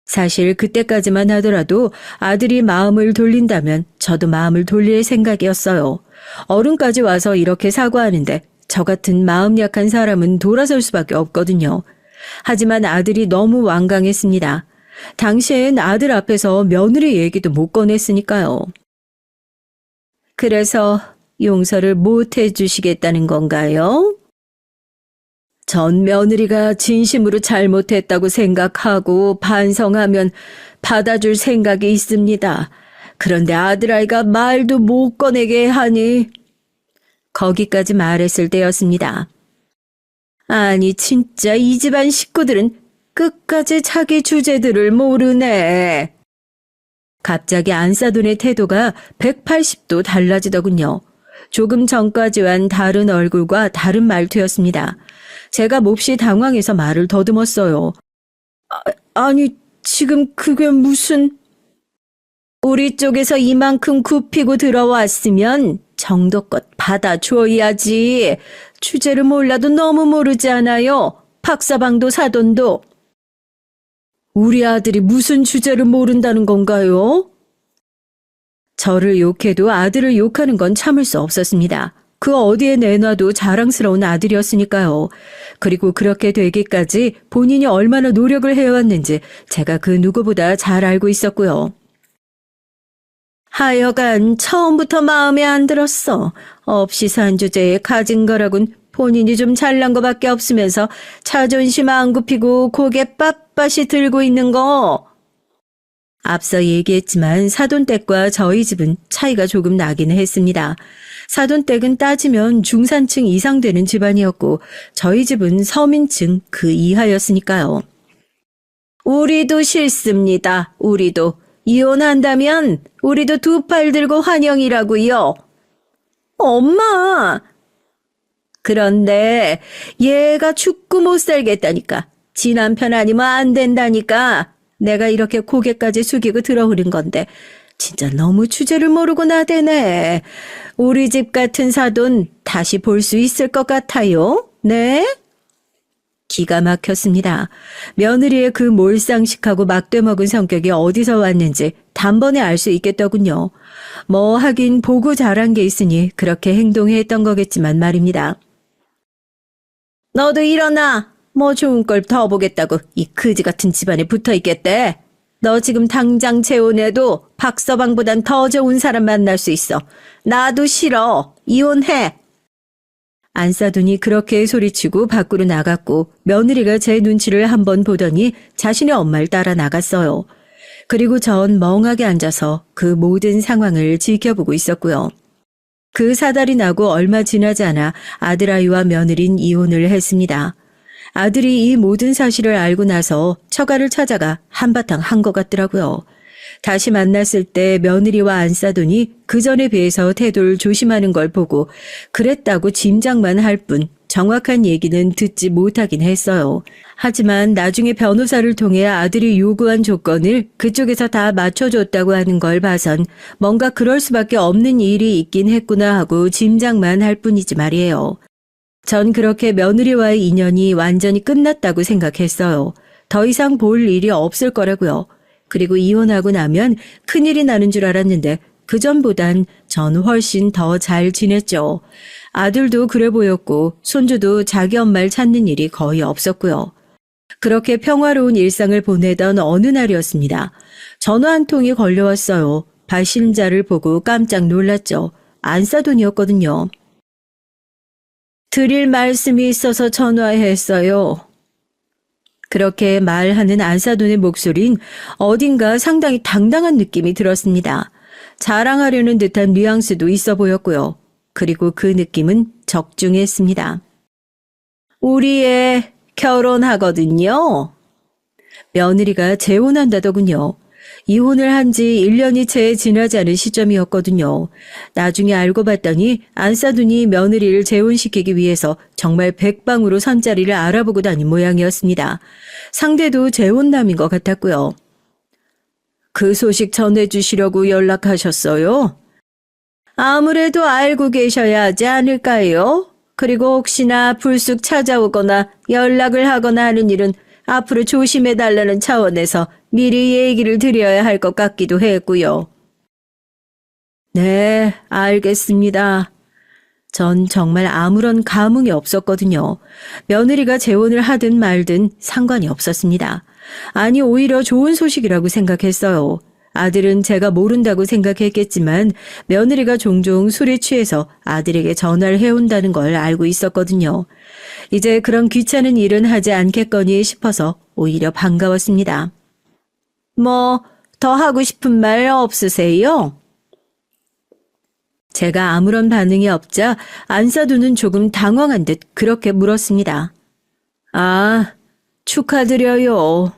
사실 그때까지만 하더라도 아들이 마음을 돌린다면 저도 마음을 돌릴 생각이었어요. 어른까지 와서 이렇게 사과하는데 저 같은 마음 약한 사람은 돌아설 수밖에 없거든요. 하지만 아들이 너무 완강했습니다. 당시엔 아들 앞에서 며느리 얘기도 못 꺼냈으니까요. 그래서 용서를 못 해주시겠다는 건가요? 전 며느리가 진심으로 잘못했다고 생각하고 반성하면 받아줄 생각이 있습니다. 그런데 아들아이가 말도 못 꺼내게 하니 거기까지 말했을 때였습니다. 아니 진짜 이 집안 식구들은 끝까지 자기 주제들을 모르네. 갑자기 안사돈의 태도가 180도 달라지더군요. 조금 전까지와는 다른 얼굴과 다른 말투였습니다. 제가 몹시 당황해서 말을 더듬었어요. 아니 지금 그게 무슨... 우리 쪽에서 이만큼 굽히고 들어왔으면 정도껏 받아줘야지. 주제를 몰라도 너무 모르지 않아요? 박사방도 사돈도. 우리 아들이 무슨 주제를 모른다는 건가요? 저를 욕해도 아들을 욕하는 건 참을 수 없었습니다. 그 어디에 내놔도 자랑스러운 아들이었으니까요. 그리고 그렇게 되기까지 본인이 얼마나 노력을 해왔는지 제가 그 누구보다 잘 알고 있었고요. 하여간 처음부터 마음에 안 들었어. 없이 산 주제에 가진 거라곤 본인이 좀 잘난 거밖에 없으면서 자존심 안 굽히고 고개 빳빳이 들고 있는 거. 앞서 얘기했지만 사돈댁과 저희 집은 차이가 조금 나기는 했습니다. 사돈댁은 따지면 중산층 이상 되는 집안이었고 저희 집은 서민층 그 이하였으니까요. 우리도 싫습니다. 우리도. 이혼한다면 우리도 두 팔 들고 환영이라고요. 엄마! 그런데 얘가 죽고 못 살겠다니까. 지 남편 아니면 안 된다니까. 내가 이렇게 고개까지 숙이고 들어오는 건데 진짜 너무 주제를 모르고 나대네. 우리 집 같은 사돈 다시 볼 수 있을 것 같아요. 네? 기가 막혔습니다. 며느리의 그 몰상식하고 막대먹은 성격이 어디서 왔는지 단번에 알 수 있겠더군요. 뭐 하긴 보고 자란 게 있으니 그렇게 행동했던 거겠지만 말입니다. 너도 일어나. 뭐 좋은 걸 더 보겠다고 이 그지 같은 집안에 붙어 있겠대. 너 지금 당장 재혼해도 박서방보단 더 좋은 사람 만날 수 있어. 나도 싫어. 이혼해. 안사돈이 그렇게 소리치고 밖으로 나갔고 며느리가 제 눈치를 한번 보더니 자신의 엄마를 따라 나갔어요. 그리고 전 멍하게 앉아서 그 모든 상황을 지켜보고 있었고요. 그 사달이 나고 얼마 지나지 않아 아들아이와 며느린 이혼을 했습니다. 아들이 이 모든 사실을 알고 나서 처가를 찾아가 한바탕 한 것 같더라고요. 다시 만났을 때 며느리와 안사돈이 그전에 비해서 태도를 조심하는 걸 보고 그랬다고 짐작만 할 뿐 정확한 얘기는 듣지 못하긴 했어요. 하지만 나중에 변호사를 통해 아들이 요구한 조건을 그쪽에서 다 맞춰줬다고 하는 걸 봐선 뭔가 그럴 수밖에 없는 일이 있긴 했구나 하고 짐작만 할 뿐이지 말이에요. 전 그렇게 며느리와의 인연이 완전히 끝났다고 생각했어요. 더 이상 볼 일이 없을 거라고요. 그리고 이혼하고 나면 큰일이 나는 줄 알았는데 그전보단 전 훨씬 더 잘 지냈죠. 아들도 그래 보였고 손주도 자기 엄마를 찾는 일이 거의 없었고요. 그렇게 평화로운 일상을 보내던 어느 날이었습니다. 전화 한 통이 걸려왔어요. 발신자를 보고 깜짝 놀랐죠. 안사돈이었거든요. 드릴 말씀이 있어서 전화했어요. 그렇게 말하는 안사돈의 목소린 어딘가 상당히 당당한 느낌이 들었습니다. 자랑하려는 듯한 뉘앙스도 있어 보였고요. 그리고 그 느낌은 적중했습니다. 우리 애 결혼하거든요. 며느리가 재혼한다더군요. 이혼을 한 지 1년이 채 지나지 않은 시점이었거든요. 나중에 알고 봤더니 안사돈이 며느리를 재혼시키기 위해서 정말 백방으로 선자리를 알아보고 다닌 모양이었습니다. 상대도 재혼남인 것 같았고요. 그 소식 전해주시려고 연락하셨어요? 아무래도 알고 계셔야 하지 않을까요? 그리고 혹시나 불쑥 찾아오거나 연락을 하거나 하는 일은 앞으로 조심해달라는 차원에서 미리 얘기를 드려야 할 것 같기도 했고요. 네, 알겠습니다. 전 정말 아무런 감흥이 없었거든요. 며느리가 재혼을 하든 말든 상관이 없었습니다. 아니, 오히려 좋은 소식이라고 생각했어요. 아들은 제가 모른다고 생각했겠지만 며느리가 종종 술에 취해서 아들에게 전화를 해온다는 걸 알고 있었거든요. 이제 그런 귀찮은 일은 하지 않겠거니 싶어서 오히려 반가웠습니다. 뭐, 더 하고 싶은 말 없으세요? 제가 아무런 반응이 없자 안사돈은 조금 당황한 듯 그렇게 물었습니다. 아, 축하드려요.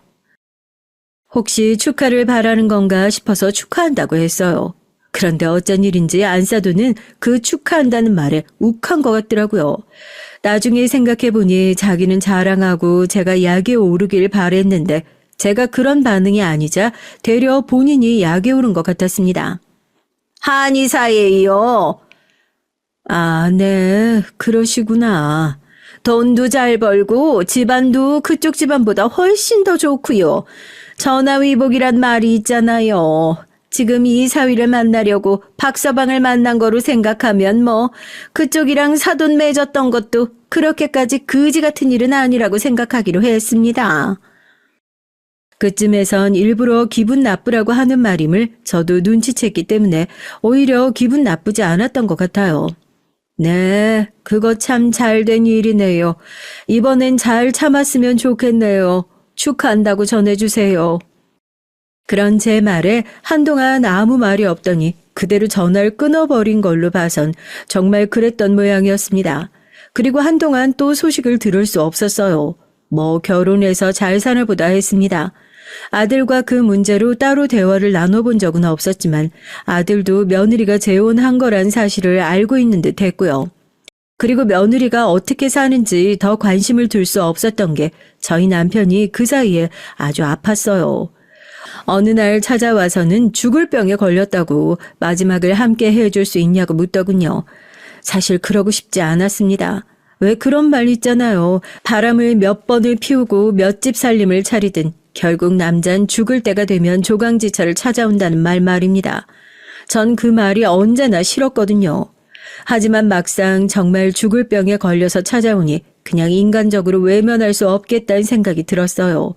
혹시 축하를 바라는 건가 싶어서 축하한다고 했어요. 그런데 어쩐 일인지 안사돈은 그 축하한다는 말에 욱한 것 같더라고요. 나중에 생각해보니 자기는 자랑하고 제가 약에 오르길 바랬는데 제가 그런 반응이 아니자 되려 본인이 약에 오른 것 같았습니다. 한의사예요. 아, 네, 그러시구나. 돈도 잘 벌고 집안도 그쪽 집안보다 훨씬 더 좋고요. 전화위복이란 말이 있잖아요. 지금 이 사위를 만나려고 박서방을 만난 거로 생각하면 뭐 그쪽이랑 사돈 맺었던 것도 그렇게까지 거지 같은 일은 아니라고 생각하기로 했습니다. 그쯤에선 일부러 기분 나쁘라고 하는 말임을 저도 눈치챘기 때문에 오히려 기분 나쁘지 않았던 것 같아요. 네, 그거 참 잘된 일이네요. 이번엔 잘 참았으면 좋겠네요. 축하한다고 전해주세요. 그런 제 말에 한동안 아무 말이 없더니 그대로 전화를 끊어버린 걸로 봐선 정말 그랬던 모양이었습니다. 그리고 한동안 또 소식을 들을 수 없었어요. 뭐 결혼해서 잘 사나 보다 했습니다. 아들과 그 문제로 따로 대화를 나눠본 적은 없었지만 아들도 며느리가 재혼한 거란 사실을 알고 있는 듯 했고요. 그리고 며느리가 어떻게 사는지 더 관심을 둘 수 없었던 게 저희 남편이 그 사이에 아주 아팠어요. 어느 날 찾아와서는 죽을 병에 걸렸다고 마지막을 함께 해줄 수 있냐고 묻더군요. 사실 그러고 싶지 않았습니다. 왜 그런 말 있잖아요. 바람을 몇 번을 피우고 몇 집 살림을 차리든 결국 남잔 죽을 때가 되면 조강지처를 찾아온다는 말입니다. 전 그 말이 언제나 싫었거든요. 하지만 막상 정말 죽을 병에 걸려서 찾아오니 그냥 인간적으로 외면할 수 없겠다는 생각이 들었어요.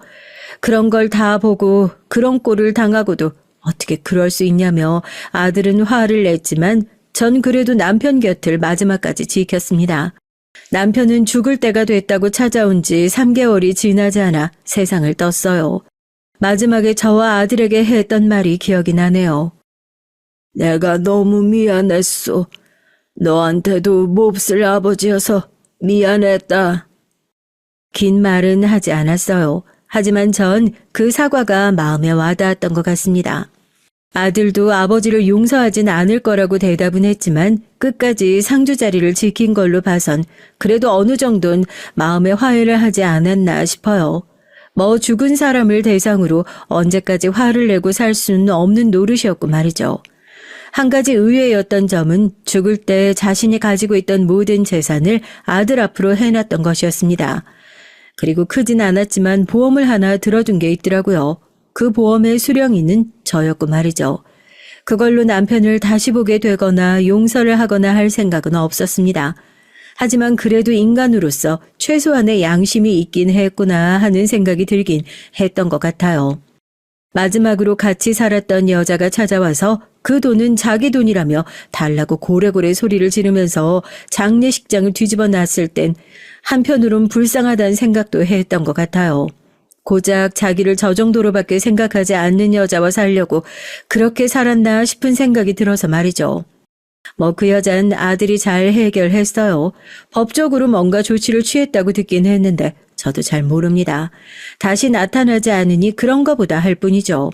그런 걸 다 보고 그런 꼴을 당하고도 어떻게 그럴 수 있냐며 아들은 화를 냈지만 전 그래도 남편 곁을 마지막까지 지켰습니다. 남편은 죽을 때가 됐다고 찾아온 지 3개월이 지나지 않아 세상을 떴어요. 마지막에 저와 아들에게 했던 말이 기억이 나네요. 내가 너무 미안했어. 너한테도 몹쓸 아버지여서 미안했다. 긴 말은 하지 않았어요. 하지만 전 그 사과가 마음에 와닿았던 것 같습니다. 아들도 아버지를 용서하진 않을 거라고 대답은 했지만 끝까지 상주 자리를 지킨 걸로 봐선 그래도 어느 정도는 마음의 화해를 하지 않았나 싶어요. 뭐 죽은 사람을 대상으로 언제까지 화를 내고 살 수는 없는 노릇이었고 말이죠. 한 가지 의외였던 점은 죽을 때 자신이 가지고 있던 모든 재산을 아들 앞으로 해놨던 것이었습니다. 그리고 크진 않았지만 보험을 하나 들어둔 게 있더라고요. 그 보험의 수령인은 저였고 말이죠. 그걸로 남편을 다시 보게 되거나 용서를 하거나 할 생각은 없었습니다. 하지만 그래도 인간으로서 최소한의 양심이 있긴 했구나 하는 생각이 들긴 했던 것 같아요. 마지막으로 같이 살았던 여자가 찾아와서 그 돈은 자기 돈이라며 달라고 고래고래 소리를 지르면서 장례식장을 뒤집어 놨을 땐 한편으론 불쌍하다는 생각도 했던 것 같아요. 고작 자기를 저 정도로밖에 생각하지 않는 여자와 살려고 그렇게 살았나 싶은 생각이 들어서 말이죠. 뭐 그 여자는 아들이 잘 해결했어요. 법적으로 뭔가 조치를 취했다고 듣긴 했는데 저도 잘 모릅니다. 다시 나타나지 않으니 그런가 보다 할 뿐이죠.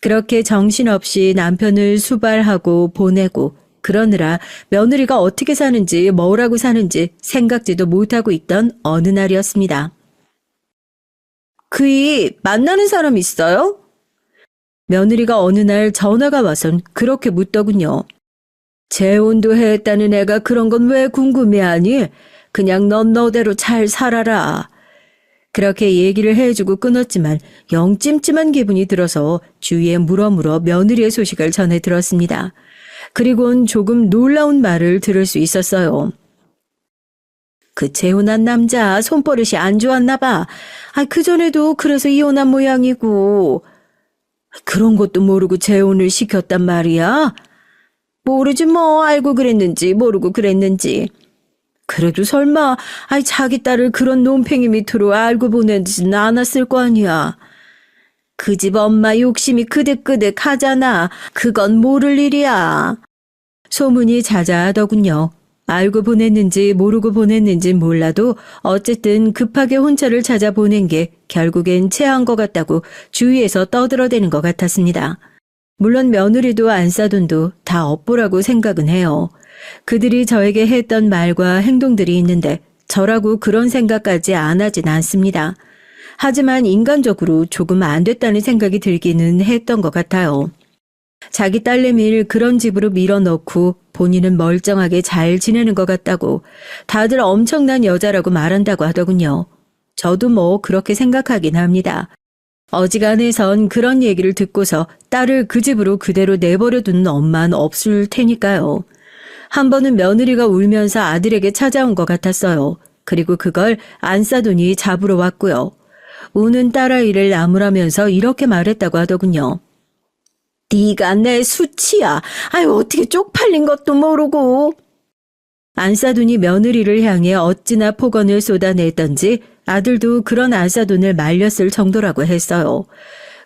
그렇게 정신없이 남편을 수발하고 보내고 그러느라 며느리가 어떻게 사는지 뭐라고 사는지 생각지도 못하고 있던 어느 날이었습니다. 그이 만나는 사람 있어요? 며느리가 어느 날 전화가 와선 그렇게 묻더군요. 재혼도 했다는 애가 그런 건 왜 궁금해하니? 그냥 넌 너대로 잘 살아라. 그렇게 얘기를 해주고 끊었지만 영 찜찜한 기분이 들어서 주위에 물어물어 며느리의 소식을 전해 들었습니다. 그리고는 조금 놀라운 말을 들을 수 있었어요. 그 재혼한 남자 손버릇이 안 좋았나 봐. 그전에도 그래서 이혼한 모양이고. 그런 것도 모르고 재혼을 시켰단 말이야? 모르지 뭐 알고 그랬는지 모르고 그랬는지. 그래도 설마 자기 딸을 그런 논팽이 밑으로 알고 보내지는 않았을 거 아니야. 그 집 엄마 욕심이 그득그득 하잖아. 그건 모를 일이야. 소문이 자자하더군요. 알고 보냈는지 모르고 보냈는지 몰라도 어쨌든 급하게 혼처를 찾아보낸 게 결국엔 체한 것 같다고 주위에서 떠들어대는 것 같았습니다. 물론 며느리도 안싸돈도 다 업보라고 생각은 해요. 그들이 저에게 했던 말과 행동들이 있는데 저라고 그런 생각까지 안 하진 않습니다. 하지만 인간적으로 조금 안 됐다는 생각이 들기는 했던 것 같아요. 자기 딸내미를 그런 집으로 밀어넣고 본인은 멀쩡하게 잘 지내는 것 같다고 다들 엄청난 여자라고 말한다고 하더군요. 저도 뭐 그렇게 생각하긴 합니다. 어지간해선 그런 얘기를 듣고서 딸을 그 집으로 그대로 내버려 두는 엄마는 없을 테니까요. 한 번은 며느리가 울면서 아들에게 찾아온 것 같았어요. 그리고 그걸 안싸돈이 잡으러 왔고요. 우는 딸아이를 나무라면서 이렇게 말했다고 하더군요. 네가 내 수치야. 아유, 어떻게 쪽팔린 것도 모르고. 안싸돈이 며느리를 향해 어찌나 폭언을 쏟아냈던지 아들도 그런 안싸돈을 말렸을 정도라고 했어요.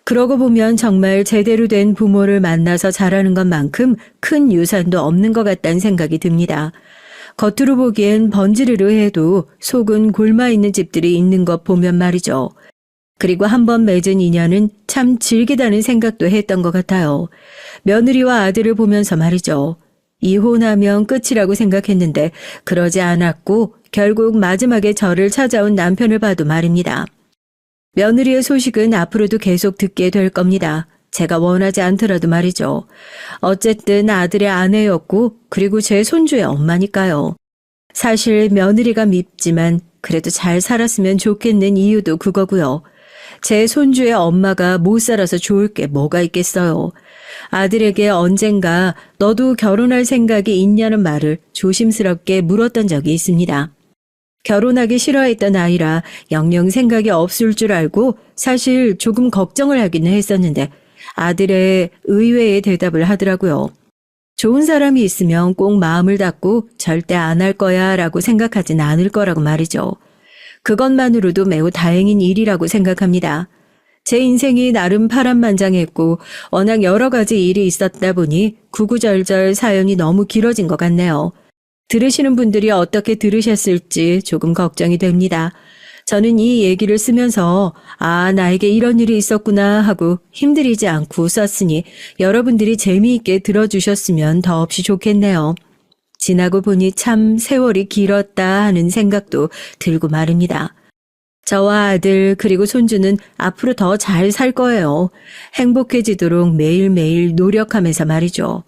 그러고 보면 정말 제대로 된 부모를 만나서 자라는 것만큼 큰 유산도 없는 것 같다는 생각이 듭니다. 겉으로 보기엔 번지르르 해도 속은 골마 있는 집들이 있는 것 보면 말이죠. 그리고 한 번 맺은 인연은 참 질기다는 생각도 했던 것 같아요. 며느리와 아들을 보면서 말이죠. 이혼하면 끝이라고 생각했는데 그러지 않았고 결국 마지막에 저를 찾아온 남편을 봐도 말입니다. 며느리의 소식은 앞으로도 계속 듣게 될 겁니다. 제가 원하지 않더라도 말이죠. 어쨌든 아들의 아내였고 그리고 제 손주의 엄마니까요. 사실 며느리가 밉지만 그래도 잘 살았으면 좋겠는 이유도 그거고요. 제 손주의 엄마가 못 살아서 좋을 게 뭐가 있겠어요. 아들에게 언젠가 너도 결혼할 생각이 있냐는 말을 조심스럽게 물었던 적이 있습니다. 결혼하기 싫어했던 아이라 영영 생각이 없을 줄 알고 사실 조금 걱정을 하기는 했었는데 아들의 의외의 대답을 하더라고요. 좋은 사람이 있으면 꼭 마음을 닫고 절대 안 할 거야 라고 생각하진 않을 거라고 말이죠. 그것만으로도 매우 다행인 일이라고 생각합니다. 제 인생이 나름 파란만장했고 워낙 여러 가지 일이 있었다 보니 구구절절 사연이 너무 길어진 것 같네요. 들으시는 분들이 어떻게 들으셨을지 조금 걱정이 됩니다. 저는 이 얘기를 쓰면서 나에게 이런 일이 있었구나 하고 힘들이지 않고 썼으니 여러분들이 재미있게 들어주셨으면 더없이 좋겠네요. 지나고 보니 참 세월이 길었다 하는 생각도 들고 말입니다. 저와 아들 그리고 손주는 앞으로 더 잘 살 거예요. 행복해지도록 매일매일 노력하면서 말이죠.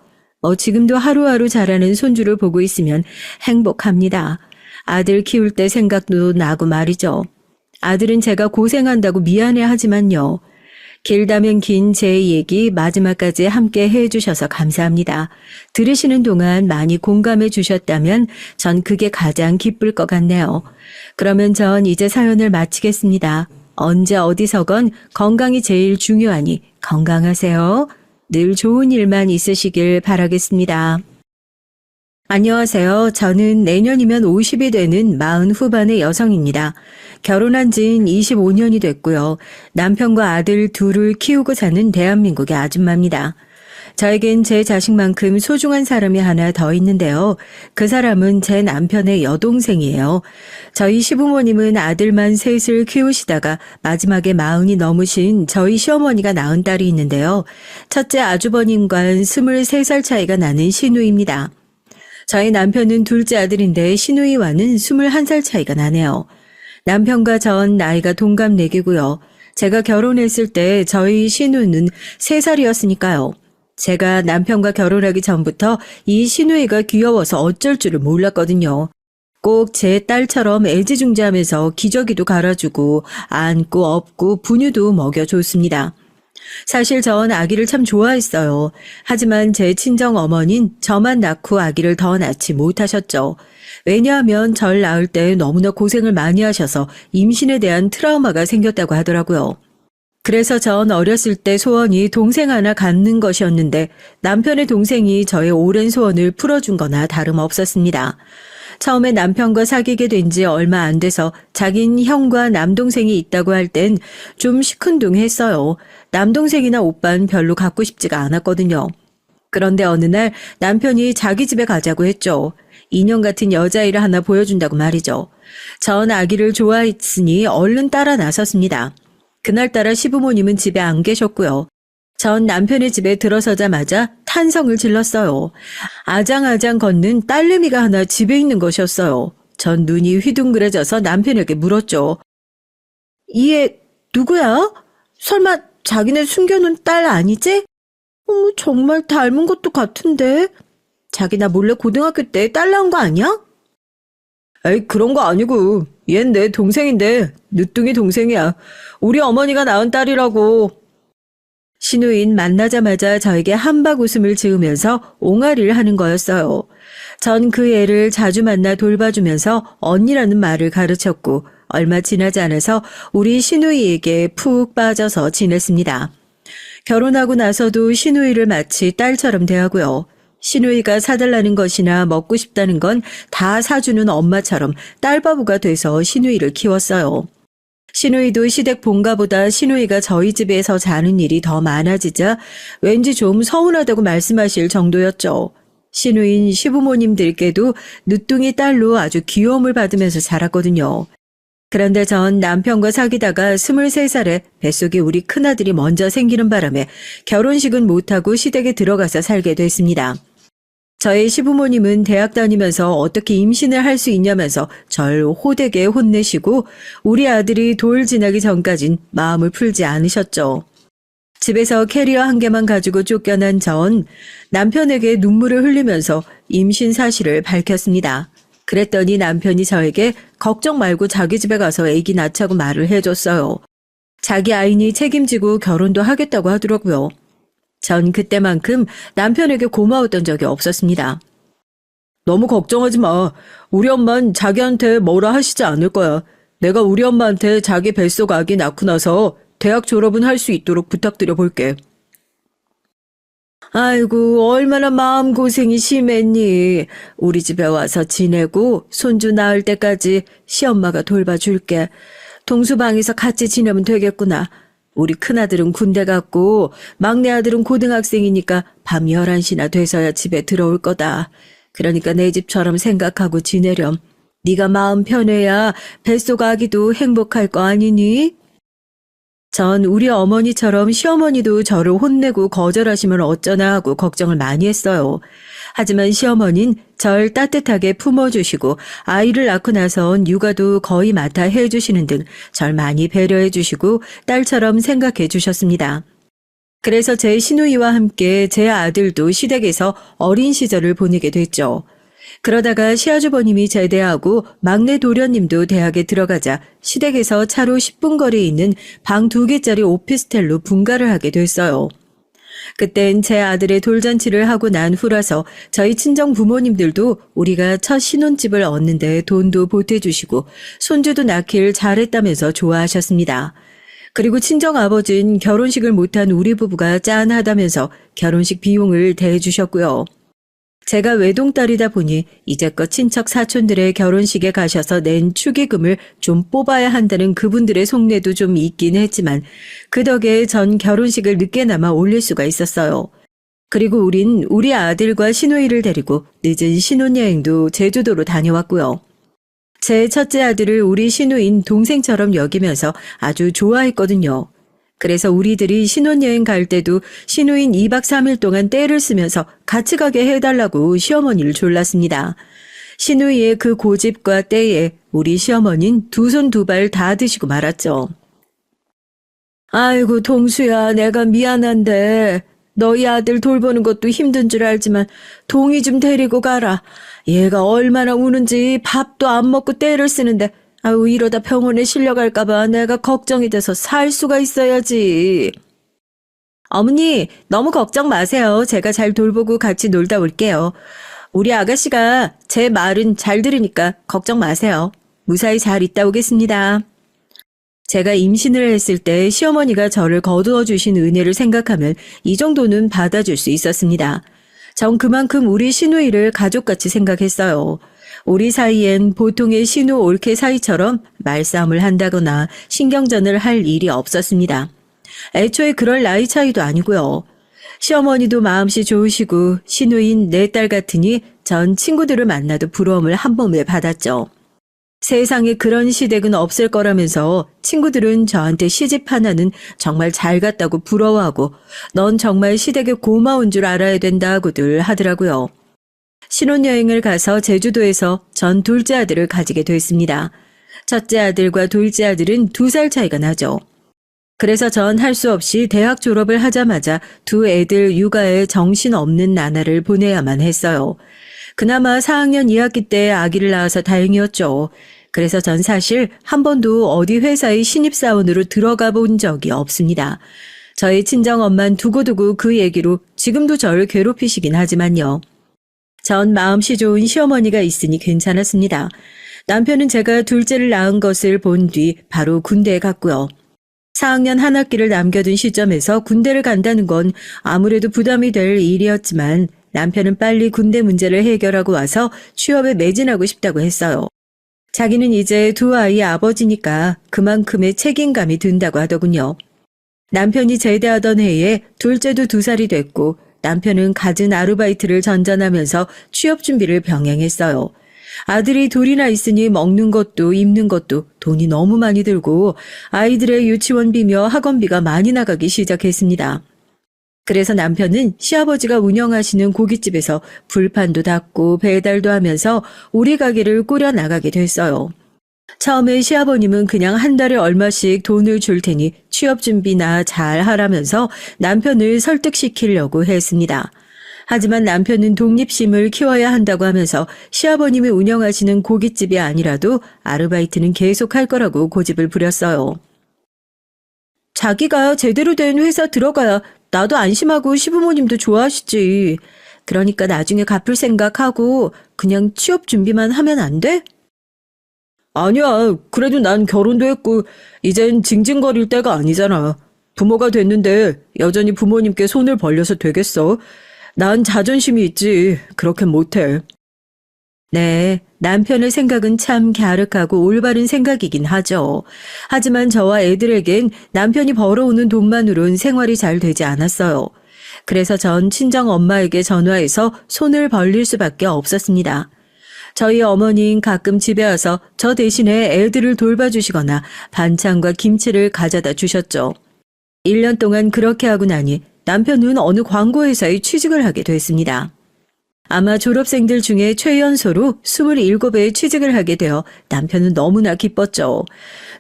지금도 하루하루 자라는 손주를 보고 있으면 행복합니다. 아들 키울 때 생각도 나고 말이죠. 아들은 제가 고생한다고 미안해하지만요. 길다면 긴 제 얘기 마지막까지 함께 해주셔서 감사합니다. 들으시는 동안 많이 공감해 주셨다면 전 그게 가장 기쁠 것 같네요. 그러면 전 이제 사연을 마치겠습니다. 언제 어디서건 건강이 제일 중요하니 건강하세요. 늘 좋은 일만 있으시길 바라겠습니다. 안녕하세요. 저는 내년이면 50이 되는 40 후반의 여성입니다. 결혼한 지는 25년이 됐고요. 남편과 아들 둘을 키우고 사는 대한민국의 아줌마입니다. 저에겐 제 자식만큼 소중한 사람이 하나 더 있는데요. 그 사람은 제 남편의 여동생이에요. 저희 시부모님은 아들만 셋을 키우시다가 마지막에 40이 넘으신 저희 시어머니가 낳은 딸이 있는데요. 첫째 아주버님과는 23살 차이가 나는 시누이입니다. 저희 남편은 둘째 아들인데 시누이와는 21살 차이가 나네요. 남편과 전 나이가 동갑내기고요. 제가 결혼했을 때 저희 시누는 3살이었으니까요. 제가 남편과 결혼하기 전부터 이 시누이가 귀여워서 어쩔 줄을 몰랐거든요. 꼭 제 딸처럼 애지중지하면서 기저귀도 갈아주고 안고 업고 분유도 먹여줬습니다. 사실 전 아기를 참 좋아했어요. 하지만 제 친정 어머니는 저만 낳고 아기를 더 낳지 못하셨죠. 왜냐하면 절 낳을 때 너무나 고생을 많이 하셔서 임신에 대한 트라우마가 생겼다고 하더라고요. 그래서 전 어렸을 때 소원이 동생 하나 갖는 것이었는데 남편의 동생이 저의 오랜 소원을 풀어준 거나 다름없었습니다. 처음에 남편과 사귀게 된 지 얼마 안 돼서 자긴 형과 남동생이 있다고 할 땐 좀 시큰둥했어요. 남동생이나 오빠는 별로 갖고 싶지가 않았거든요. 그런데 어느 날 남편이 자기 집에 가자고 했죠. 인형 같은 여자아이를 하나 보여준다고 말이죠. 전 아기를 좋아했으니 얼른 따라 나섰습니다. 그날따라 시부모님은 집에 안 계셨고요. 전 남편의 집에 들어서자마자 탄성을 질렀어요. 아장아장 걷는 딸내미가 하나 집에 있는 것이었어요. 전 눈이 휘둥그레져서 남편에게 물었죠. 이 애 누구야? 설마 자기네 숨겨놓은 딸 아니지? 정말 닮은 것도 같은데. 자기 나 몰래 고등학교 때 딸 낳은 거 아니야? 에이, 그런 거 아니고 얜 내 동생인데 늦둥이 동생이야. 우리 어머니가 낳은 딸이라고. 신우인 만나자마자 저에게 한박 웃음을 지으면서 옹알이를 하는 거였어요. 전 그 애를 자주 만나 돌봐주면서 언니라는 말을 가르쳤고 얼마 지나지 않아서 우리 신우이에게 푹 빠져서 지냈습니다. 결혼하고 나서도 신우이를 마치 딸처럼 대하고요. 신우이가 사달라는 것이나 먹고 싶다는 건 다 사주는 엄마처럼 딸바보가 돼서 신우이를 키웠어요. 신우이도 시댁 본가보다 신우이가 저희 집에서 자는 일이 더 많아지자 왠지 좀 서운하다고 말씀하실 정도였죠. 신우인 시부모님들께도 늦둥이 딸로 아주 귀여움을 받으면서 자랐거든요. 그런데 전 남편과 사귀다가 23살에 뱃속에 우리 큰아들이 먼저 생기는 바람에 결혼식은 못하고 시댁에 들어가서 살게 됐습니다. 저의 시부모님은 대학 다니면서 어떻게 임신을 할 수 있냐면서 절 호되게 혼내시고 우리 아들이 돌 지나기 전까진 마음을 풀지 않으셨죠. 집에서 캐리어 한 개만 가지고 쫓겨난 전 남편에게 눈물을 흘리면서 임신 사실을 밝혔습니다. 그랬더니 남편이 저에게 걱정 말고 자기 집에 가서 아기 낳자고 말을 해줬어요. 자기 아이니 책임지고 결혼도 하겠다고 하더라고요. 전 그때만큼 남편에게 고마웠던 적이 없었습니다. 너무 걱정하지 마. 우리 엄만 자기한테 뭐라 하시지 않을 거야. 내가 우리 엄마한테 자기 뱃속 아기 낳고 나서 대학 졸업은 할 수 있도록 부탁드려 볼게. 아이고 얼마나 마음고생이 심했니. 우리 집에 와서 지내고 손주 낳을 때까지 시엄마가 돌봐줄게. 동수방에서 같이 지내면 되겠구나. 우리 큰아들은 군대 갔고 막내 아들은 고등학생이니까 밤 11시나 돼서야 집에 들어올 거다. 그러니까 내 집처럼 생각하고 지내렴. 네가 마음 편해야 뱃속 아기도 행복할 거 아니니? 전 우리 어머니처럼 시어머니도 저를 혼내고 거절하시면 어쩌나 하고 걱정을 많이 했어요. 하지만 시어머니는 절 따뜻하게 품어주시고 아이를 낳고 나선 육아도 거의 맡아 해주시는 등 절 많이 배려해 주시고 딸처럼 생각해 주셨습니다. 그래서 제 시누이와 함께 제 아들도 시댁에서 어린 시절을 보내게 됐죠. 그러다가 시아주버님이 제대하고 막내 도련님도 대학에 들어가자 시댁에서 차로 10분 거리에 있는 방 2개짜리 오피스텔로 분가를 하게 됐어요. 그땐 제 아들의 돌잔치를 하고 난 후라서 저희 친정 부모님들도 우리가 첫 신혼집을 얻는데 돈도 보태주시고 손주도 낳길 잘했다면서 좋아하셨습니다. 그리고 친정 아버지는 결혼식을 못한 우리 부부가 짠하다면서 결혼식 비용을 대주셨고요. 제가 외동딸이다 보니 이제껏 친척 사촌들의 결혼식에 가셔서 낸 축의금을 좀 뽑아야 한다는 그분들의 속내도 좀 있긴 했지만 그 덕에 전 결혼식을 늦게나마 올릴 수가 있었어요. 그리고 우린 우리 아들과 시누이를 데리고 늦은 신혼여행도 제주도로 다녀왔고요. 제 첫째 아들을 우리 시누인 동생처럼 여기면서 아주 좋아했거든요. 그래서 우리들이 신혼여행 갈 때도 시누인 2박 3일 동안 떼를 쓰면서 같이 가게 해달라고 시어머니를 졸랐습니다. 시누이의 그 고집과 떼에 우리 시어머니는 두 손 두 발 다 드시고 말았죠. 아이고 동수야, 내가 미안한데 너희 아들 돌보는 것도 힘든 줄 알지만 동이 좀 데리고 가라. 얘가 얼마나 우는지 밥도 안 먹고 떼를 쓰는데 아유, 이러다 병원에 실려갈까봐 내가 걱정이 돼서 살 수가 있어야지. 어머니, 너무 걱정 마세요. 제가 잘 돌보고 같이 놀다 올게요. 우리 아가씨가 제 말은 잘 들으니까 걱정 마세요. 무사히 잘 있다 오겠습니다. 제가 임신을 했을 때 시어머니가 저를 거두어 주신 은혜를 생각하면 이 정도는 받아줄 수 있었습니다. 전 그만큼 우리 시누이를 가족같이 생각했어요. 우리 사이엔 보통의 신우 올케 사이처럼 말싸움을 한다거나 신경전을 할 일이 없었습니다. 애초에 그럴 나이 차이도 아니고요. 시어머니도 마음씨 좋으시고 시누인 내 딸 같으니 전 친구들을 만나도 부러움을 한 몸에 받았죠. 세상에 그런 시댁은 없을 거라면서 친구들은 저한테 시집 하나는 정말 잘 갔다고 부러워하고 넌 정말 시댁에 고마운 줄 알아야 된다고들 하더라고요. 신혼여행을 가서 제주도에서 전 둘째 아들을 가지게 됐습니다. 첫째 아들과 둘째 아들은 2살 차이가 나죠. 그래서 전 할 수 없이 대학 졸업을 하자마자 두 애들 육아에 정신없는 나날을 보내야만 했어요. 그나마 4학년 2학기 때 아기를 낳아서 다행이었죠. 그래서 전 사실 한 번도 어디 회사의 신입사원으로 들어가 본 적이 없습니다. 저희 친정엄만 두고두고 그 얘기로 지금도 저를 괴롭히시긴 하지만요. 전 마음씨 좋은 시어머니가 있으니 괜찮았습니다. 남편은 제가 둘째를 낳은 것을 본 뒤 바로 군대에 갔고요. 4학년 한 학기를 남겨둔 시점에서 군대를 간다는 건 아무래도 부담이 될 일이었지만 남편은 빨리 군대 문제를 해결하고 와서 취업에 매진하고 싶다고 했어요. 자기는 이제 두 아이의 아버지니까 그만큼의 책임감이 든다고 하더군요. 남편이 제대하던 해에 둘째도 2살이 됐고 남편은 갖은 아르바이트를 전전하면서 취업 준비를 병행했어요. 아들이 둘이나 있으니 먹는 것도 입는 것도 돈이 너무 많이 들고 아이들의 유치원비며 학원비가 많이 나가기 시작했습니다. 그래서 남편은 시아버지가 운영하시는 고깃집에서 불판도 닫고 배달도 하면서 우리 가게를 꾸려 나가게 됐어요. 처음에 시아버님은 그냥 한 달에 얼마씩 돈을 줄 테니 취업 준비나 잘 하라면서 남편을 설득시키려고 했습니다. 하지만 남편은 독립심을 키워야 한다고 하면서 시아버님이 운영하시는 고깃집이 아니라도 아르바이트는 계속 할 거라고 고집을 부렸어요. 자기가 제대로 된 회사 들어가야 나도 안심하고 시부모님도 좋아하시지. 그러니까 나중에 갚을 생각하고 그냥 취업 준비만 하면 안 돼? 아니야. 그래도 난 결혼도 했고 이젠 징징거릴 때가 아니잖아. 부모가 됐는데 여전히 부모님께 손을 벌려서 되겠어? 난 자존심이 있지. 그렇게 못해. 네, 남편의 생각은 참 갸륵하고 올바른 생각이긴 하죠. 하지만 저와 애들에겐 남편이 벌어오는 돈만으론 생활이 잘 되지 않았어요. 그래서 전 친정 엄마에게 전화해서 손을 벌릴 수밖에 없었습니다. 저희 어머니는 가끔 집에 와서 저 대신에 애들을 돌봐주시거나 반찬과 김치를 가져다 주셨죠. 1년 동안 그렇게 하고 나니 남편은 어느 광고회사에 취직을 하게 됐습니다. 아마 졸업생들 중에 최연소로 27에 취직을 하게 되어 남편은 너무나 기뻤죠.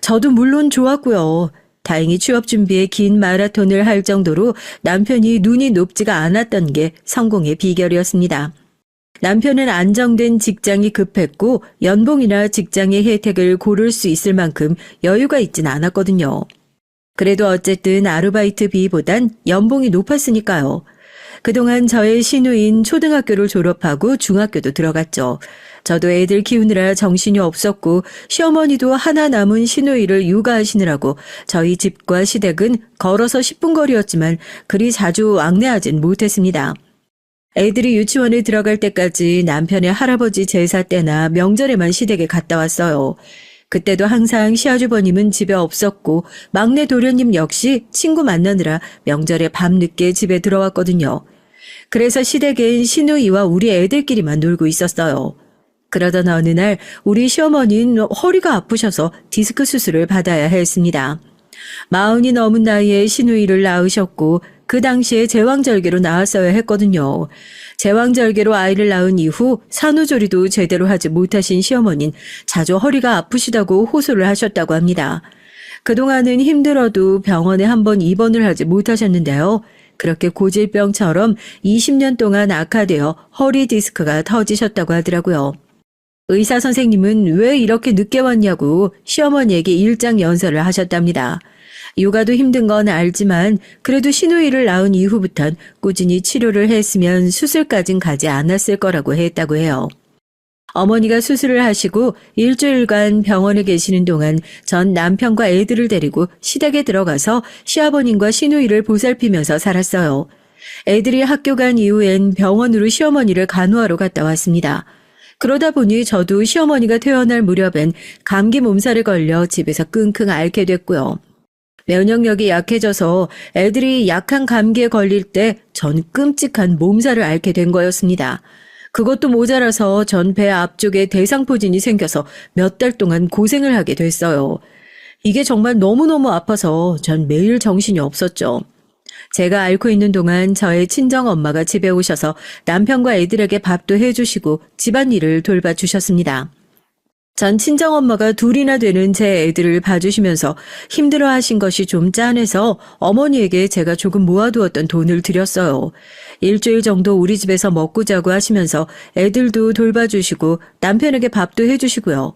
저도 물론 좋았고요. 다행히 취업 준비에 긴 마라톤을 할 정도로 남편이 눈이 높지가 않았던 게 성공의 비결이었습니다. 남편은 안정된 직장이 급했고 연봉이나 직장의 혜택을 고를 수 있을 만큼 여유가 있진 않았거든요. 그래도 어쨌든 아르바이트비보단 연봉이 높았으니까요. 그동안 저의 시누인 초등학교를 졸업하고 중학교도 들어갔죠. 저도 애들 키우느라 정신이 없었고 시어머니도 하나 남은 시누이를 육아하시느라고 저희 집과 시댁은 걸어서 10분 거리였지만 그리 자주 왕래하진 못했습니다. 애들이 유치원에 들어갈 때까지 남편의 할아버지 제사 때나 명절에만 시댁에 갔다 왔어요. 그때도 항상 시아주버님은 집에 없었고 막내 도련님 역시 친구 만나느라 명절에 밤늦게 집에 들어왔거든요. 그래서 시댁엔 시누이와 우리 애들끼리만 놀고 있었어요. 그러던 어느 날 우리 시어머니는 허리가 아프셔서 디스크 수술을 받아야 했습니다. 40이 넘은 나이에 시누이를 낳으셨고 그 당시에 제왕절개로 낳았어야 했거든요. 제왕절개로 아이를 낳은 이후 산후조리도 제대로 하지 못하신 시어머니는 자주 허리가 아프시다고 호소를 하셨다고 합니다. 그동안은 힘들어도 병원에 한번 입원을 하지 못하셨는데요. 그렇게 고질병처럼 20년 동안 악화되어 허리 디스크가 터지셨다고 하더라고요. 의사 선생님은 왜 이렇게 늦게 왔냐고 시어머니에게 일장 연설을 하셨답니다. 육아도 힘든 건 알지만 그래도 시누이를 낳은 이후부턴 꾸준히 치료를 했으면 수술까진 가지 않았을 거라고 했다고 해요. 어머니가 수술을 하시고 일주일간 병원에 계시는 동안 전 남편과 애들을 데리고 시댁에 들어가서 시아버님과 시누이를 보살피면서 살았어요. 애들이 학교 간 이후엔 병원으로 시어머니를 간호하러 갔다 왔습니다. 그러다 보니 저도 시어머니가 퇴원할 무렵엔 감기 몸살에 걸려 집에서 끙끙 앓게 됐고요. 면역력이 약해져서 애들이 약한 감기에 걸릴 때 전 끔찍한 몸살을 앓게 된 거였습니다. 그것도 모자라서 전 배 앞쪽에 대상포진이 생겨서 몇 달 동안 고생을 하게 됐어요. 이게 정말 너무너무 아파서 전 매일 정신이 없었죠. 제가 앓고 있는 동안 저의 친정엄마가 집에 오셔서 남편과 애들에게 밥도 해주시고 집안일을 돌봐주셨습니다. 전 친정엄마가 둘이나 되는 제 애들을 봐주시면서 힘들어하신 것이 좀 짠해서 어머니에게 제가 조금 모아두었던 돈을 드렸어요. 일주일 정도 우리 집에서 먹고 자고 하시면서 애들도 돌봐주시고 남편에게 밥도 해주시고요.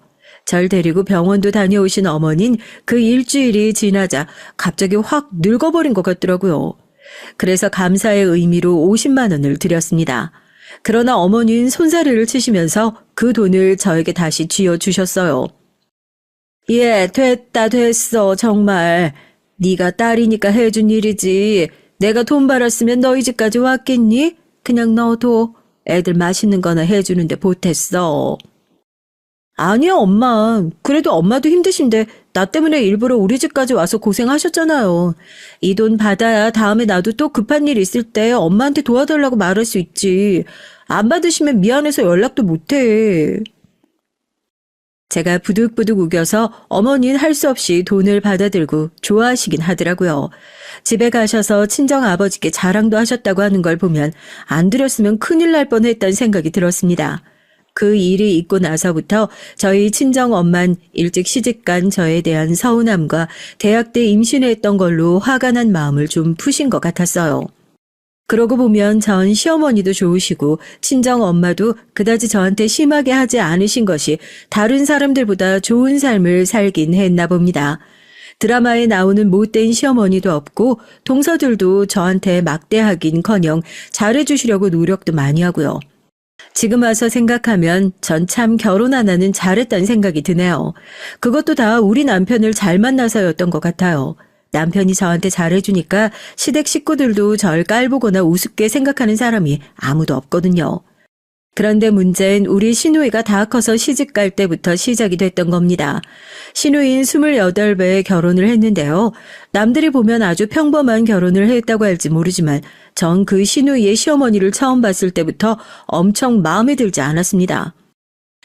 절 데리고 병원도 다녀오신 어머니는 그 일주일이 지나자 갑자기 확 늙어버린 것 같더라고요. 그래서 감사의 의미로 50만 원을 드렸습니다. 그러나 어머니는 손사래를 치시면서 그 돈을 저에게 다시 쥐어주셨어요. 예, 됐어, 정말. 네가 딸이니까 해준 일이지. 내가 돈 벌었으면 너희 집까지 왔겠니? 그냥 넣어둬. 애들 맛있는 거나 해주는데 보탰어. 아니야, 엄마. 그래도 엄마도 힘드신데 나 때문에 일부러 우리 집까지 와서 고생하셨잖아요. 이 돈 받아야 다음에 나도 또 급한 일 있을 때 엄마한테 도와달라고 말할 수 있지. 안 받으시면 미안해서 연락도 못해. 제가 부득부득 우겨서 어머니는 할 수 없이 돈을 받아들고 좋아하시긴 하더라고요. 집에 가셔서 친정 아버지께 자랑도 하셨다고 하는 걸 보면 안 드렸으면 큰일 날 뻔했다는 생각이 들었습니다. 그 일이 있고 나서부터 저희 친정 엄만 일찍 시집간 저에 대한 서운함과 대학 때 임신했던 걸로 화가 난 마음을 좀 푸신 것 같았어요. 그러고 보면 전 시어머니도 좋으시고 친정 엄마도 그다지 저한테 심하게 하지 않으신 것이 다른 사람들보다 좋은 삶을 살긴 했나 봅니다. 드라마에 나오는 못된 시어머니도 없고 동서들도 저한테 막대하긴커녕 잘해주시려고 노력도 많이 하고요. 지금 와서 생각하면 전 참 결혼 하나는 잘했다는 생각이 드네요. 그것도 다 우리 남편을 잘 만나서였던 것 같아요. 남편이 저한테 잘해주니까 시댁 식구들도 절 깔보거나 우습게 생각하는 사람이 아무도 없거든요. 그런데 문제는 우리 시누이가 다 커서 시집갈 때부터 시작이 됐던 겁니다. 시누이는 28배에 결혼을 했는데요. 남들이 보면 아주 평범한 결혼을 했다고 할지 모르지만 전 그 시누이의 시어머니를 처음 봤을 때부터 엄청 마음에 들지 않았습니다.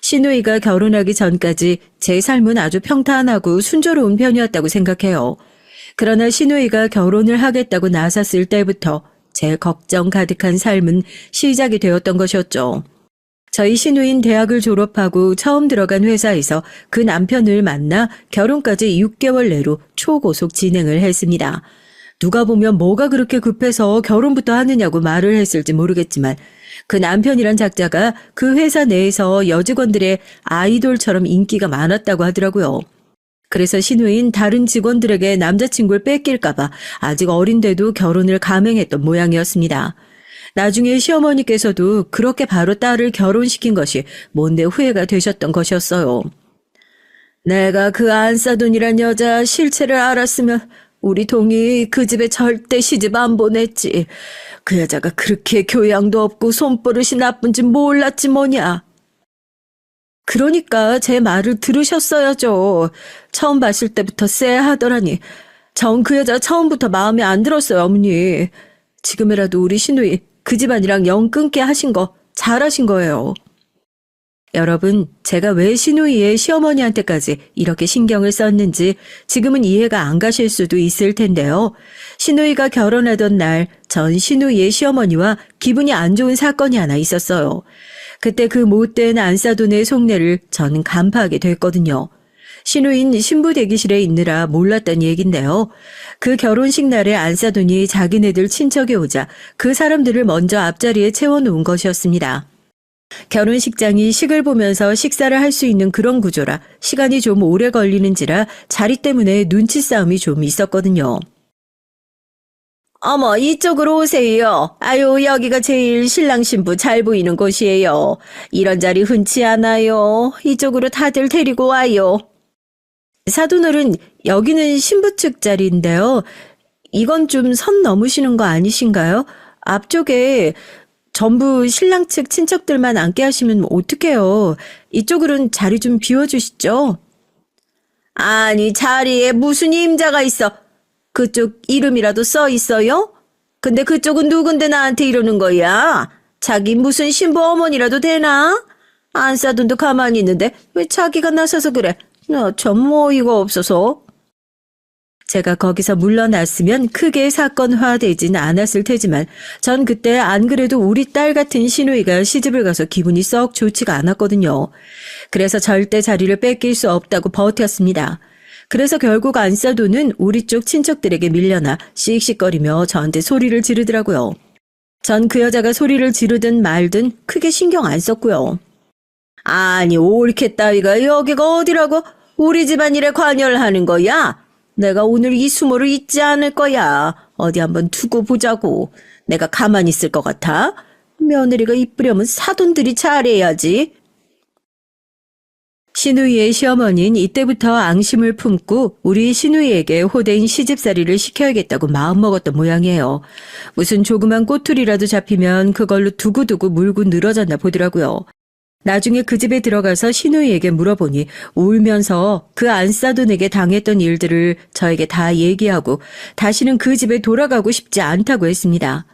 시누이가 결혼하기 전까지 제 삶은 아주 평탄하고 순조로운 편이었다고 생각해요. 그러나 시누이가 결혼을 하겠다고 나섰을 때부터 제 걱정 가득한 삶은 시작이 되었던 것이었죠. 저희 시누인 대학을 졸업하고 처음 들어간 회사에서 그 남편을 만나 결혼까지 6개월 내로 초고속 진행을 했습니다. 누가 보면 뭐가 그렇게 급해서 결혼부터 하느냐고 말을 했을지 모르겠지만 그 남편이란 작자가 그 회사 내에서 여직원들의 아이돌처럼 인기가 많았다고 하더라고요. 그래서 시누인 다른 직원들에게 남자친구를 뺏길까봐 아직 어린데도 결혼을 감행했던 모양이었습니다. 나중에 시어머니께서도 그렇게 바로 딸을 결혼시킨 것이 뭔데 후회가 되셨던 것이었어요. 내가 그 안싸돈이란 여자 실체를 알았으면 우리 동이 그 집에 절대 시집 안 보냈지. 그 여자가 그렇게 교양도 없고 손버릇이 나쁜지 몰랐지 뭐냐. 그러니까 제 말을 들으셨어야죠. 처음 봤을 때부터 쎄하더라니. 전 그 여자 처음부터 마음에 안 들었어요, 어머니. 지금이라도 우리 시누이 그 집안이랑 영 끊게 하신 거 잘하신 거예요. 여러분, 제가 왜 시누이의 시어머니한테까지 이렇게 신경을 썼는지 지금은 이해가 안 가실 수도 있을 텐데요. 시누이가 결혼하던 날 전 시누이의 시어머니와 기분이 안 좋은 사건이 하나 있었어요. 그때 그 못된 안싸돈의 속내를 전 간파하게 됐거든요. 시누인 신부 대기실에 있느라 몰랐던 얘긴데요. 그 결혼식 날에 안싸돈이 자기네들 친척이 오자 그 사람들을 먼저 앞자리에 채워놓은 것이었습니다. 결혼식장이 식을 보면서 식사를 할 수 있는 그런 구조라 시간이 좀 오래 걸리는지라 자리 때문에 눈치 싸움이 좀 있었거든요. 어머, 이쪽으로 오세요. 아유, 여기가 제일 신랑 신부 잘 보이는 곳이에요. 이런 자리 흔치 않아요. 이쪽으로 다들 데리고 와요. 사돈어른, 여기는 신부 측 자리인데요. 이건 좀 선 넘으시는 거 아니신가요? 앞쪽에 전부 신랑 측 친척들만 앉게 하시면 어떡해요. 이쪽으로는 자리 좀 비워주시죠. 아니, 자리에 무슨 임자가 있어. 그쪽 이름이라도 써 있어요? 근데 그쪽은 누군데 나한테 이러는 거야? 자기 무슨 신부 어머니라도 되나? 안싸돈도 가만히 있는데 왜 자기가 나서서 그래? 참 어이가 없어서. 제가 거기서 물러났으면 크게 사건화되진 않았을 테지만 전 그때 안 그래도 우리 딸 같은 시누이가 시집을 가서 기분이 썩 좋지가 않았거든요. 그래서 절대 자리를 뺏길 수 없다고 버텼습니다. 그래서 결국 안싸돈은 우리 쪽 친척들에게 밀려나 씩씩거리며 저한테 소리를 지르더라고요. 전 그 여자가 소리를 지르든 말든 크게 신경 안 썼고요. 아니, 옳게 따위가 여기가 어디라고 우리 집안일에 관여를 하는 거야? 내가 오늘 이 수모를 잊지 않을 거야. 어디 한번 두고 보자고. 내가 가만히 있을 것 같아? 며느리가 이쁘려면 사돈들이 잘해야지. 신우이의 시어머니는 이때부터 앙심을 품고 우리 신우이에게 호된 시집살이를 시켜야겠다고 마음먹었던 모양이에요. 무슨 조그만 꼬투리라도 잡히면 그걸로 두고두고 물고 늘어졌나 보더라고요. 나중에 그 집에 들어가서 신우이에게 물어보니 울면서 그 안싸돈에게 당했던 일들을 저에게 다 얘기하고 다시는 그 집에 돌아가고 싶지 않다고 했습니다.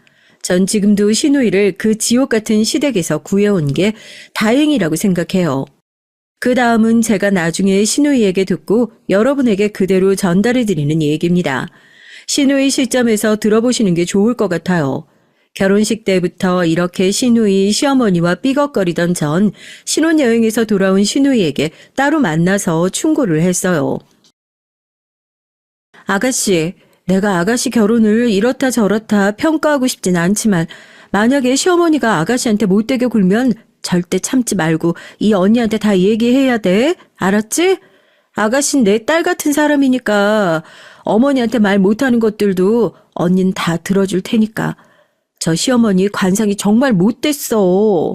전 지금도 신우이를 그 지옥 같은 시댁에서 구해온 게 다행이라고 생각해요. 그 다음은 제가 나중에 신우이에게 듣고 여러분에게 그대로 전달해드리는 얘기입니다. 신우이 시점에서 들어보시는 게 좋을 것 같아요. 결혼식 때부터 이렇게 신우이 시어머니와 삐걱거리던 전 신혼여행에서 돌아온 신우이에게 따로 만나서 충고를 했어요. 아가씨, 내가 아가씨 결혼을 이렇다 저렇다 평가하고 싶진 않지만 만약에 시어머니가 아가씨한테 못되게 굴면 절대 참지 말고 이 언니한테 다 얘기해야 돼. 알았지? 아가씨는 내 딸 같은 사람이니까 어머니한테 말 못하는 것들도 언닌 다 들어줄 테니까. 저 시어머니 관상이 정말 못됐어.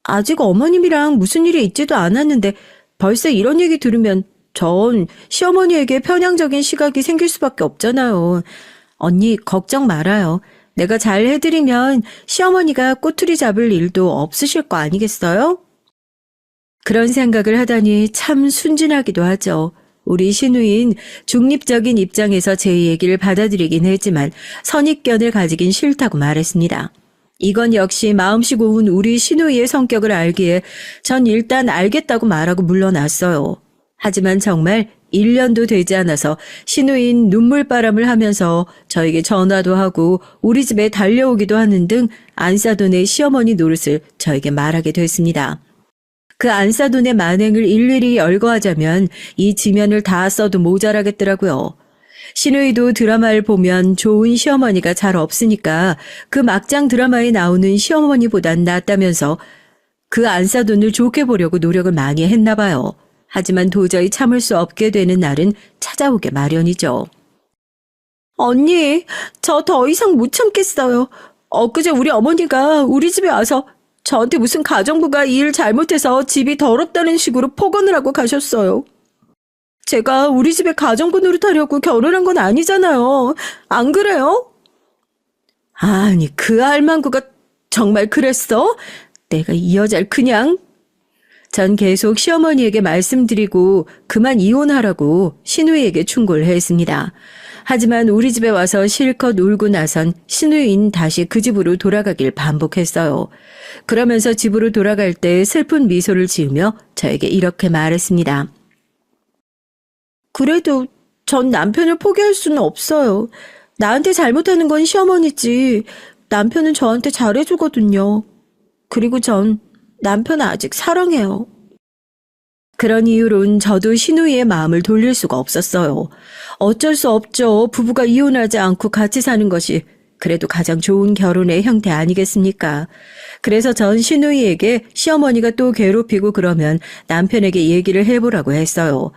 아직 어머님이랑 무슨 일이 있지도 않았는데 벌써 이런 얘기 들으면 전 시어머니에게 편향적인 시각이 생길 수밖에 없잖아요. 언니 걱정 말아요. 내가 잘 해드리면 시어머니가 꼬투리 잡을 일도 없으실 거 아니겠어요? 그런 생각을 하다니 참 순진하기도 하죠. 우리 신우인 중립적인 입장에서 제 얘기를 받아들이긴 했지만 선입견을 가지긴 싫다고 말했습니다. 이건 역시 마음씨 고운 우리 신우이의 성격을 알기에 전 일단 알겠다고 말하고 물러났어요. 하지만 정말 1년도 되지 않아서 신우인 눈물바람을 하면서 저에게 전화도 하고 우리 집에 달려오기도 하는 등 안사돈의 시어머니 노릇을 저에게 말하게 됐습니다. 그 안사돈의 만행을 일일이 열거하자면 이 지면을 다 써도 모자라겠더라고요. 신우이도 드라마를 보면 좋은 시어머니가 잘 없으니까 그 막장 드라마에 나오는 시어머니보단 낫다면서 그 안사돈을 좋게 보려고 노력을 많이 했나 봐요. 하지만 도저히 참을 수 없게 되는 날은 찾아오게 마련이죠. 언니, 저 더 이상 못 참겠어요. 엊그제 우리 어머니가 우리 집에 와서 저한테 무슨 가정부가 일 잘못해서 집이 더럽다는 식으로 폭언을 하고 가셨어요. 제가 우리 집에 가정부 노릇하려고 결혼한 건 아니잖아요. 안 그래요? 아니, 그 알망구가 정말 그랬어? 내가 이 여자를 그냥... 전 계속 시어머니에게 말씀드리고 그만 이혼하라고 신우이에게 충고를 했습니다. 하지만 우리 집에 와서 실컷 울고 나선 신우이는 다시 그 집으로 돌아가길 반복했어요. 그러면서 집으로 돌아갈 때 슬픈 미소를 지으며 저에게 이렇게 말했습니다. 그래도 전 남편을 포기할 수는 없어요. 나한테 잘못하는 건 시어머니지. 남편은 저한테 잘해주거든요. 그리고 전 남편 아직 사랑해요. 그런 이유론 저도 신우이의 마음을 돌릴 수가 없었어요. 어쩔 수 없죠. 부부가 이혼하지 않고 같이 사는 것이 그래도 가장 좋은 결혼의 형태 아니겠습니까? 그래서 전 신우이에게 시어머니가 또 괴롭히고 그러면 남편에게 얘기를 해보라고 했어요.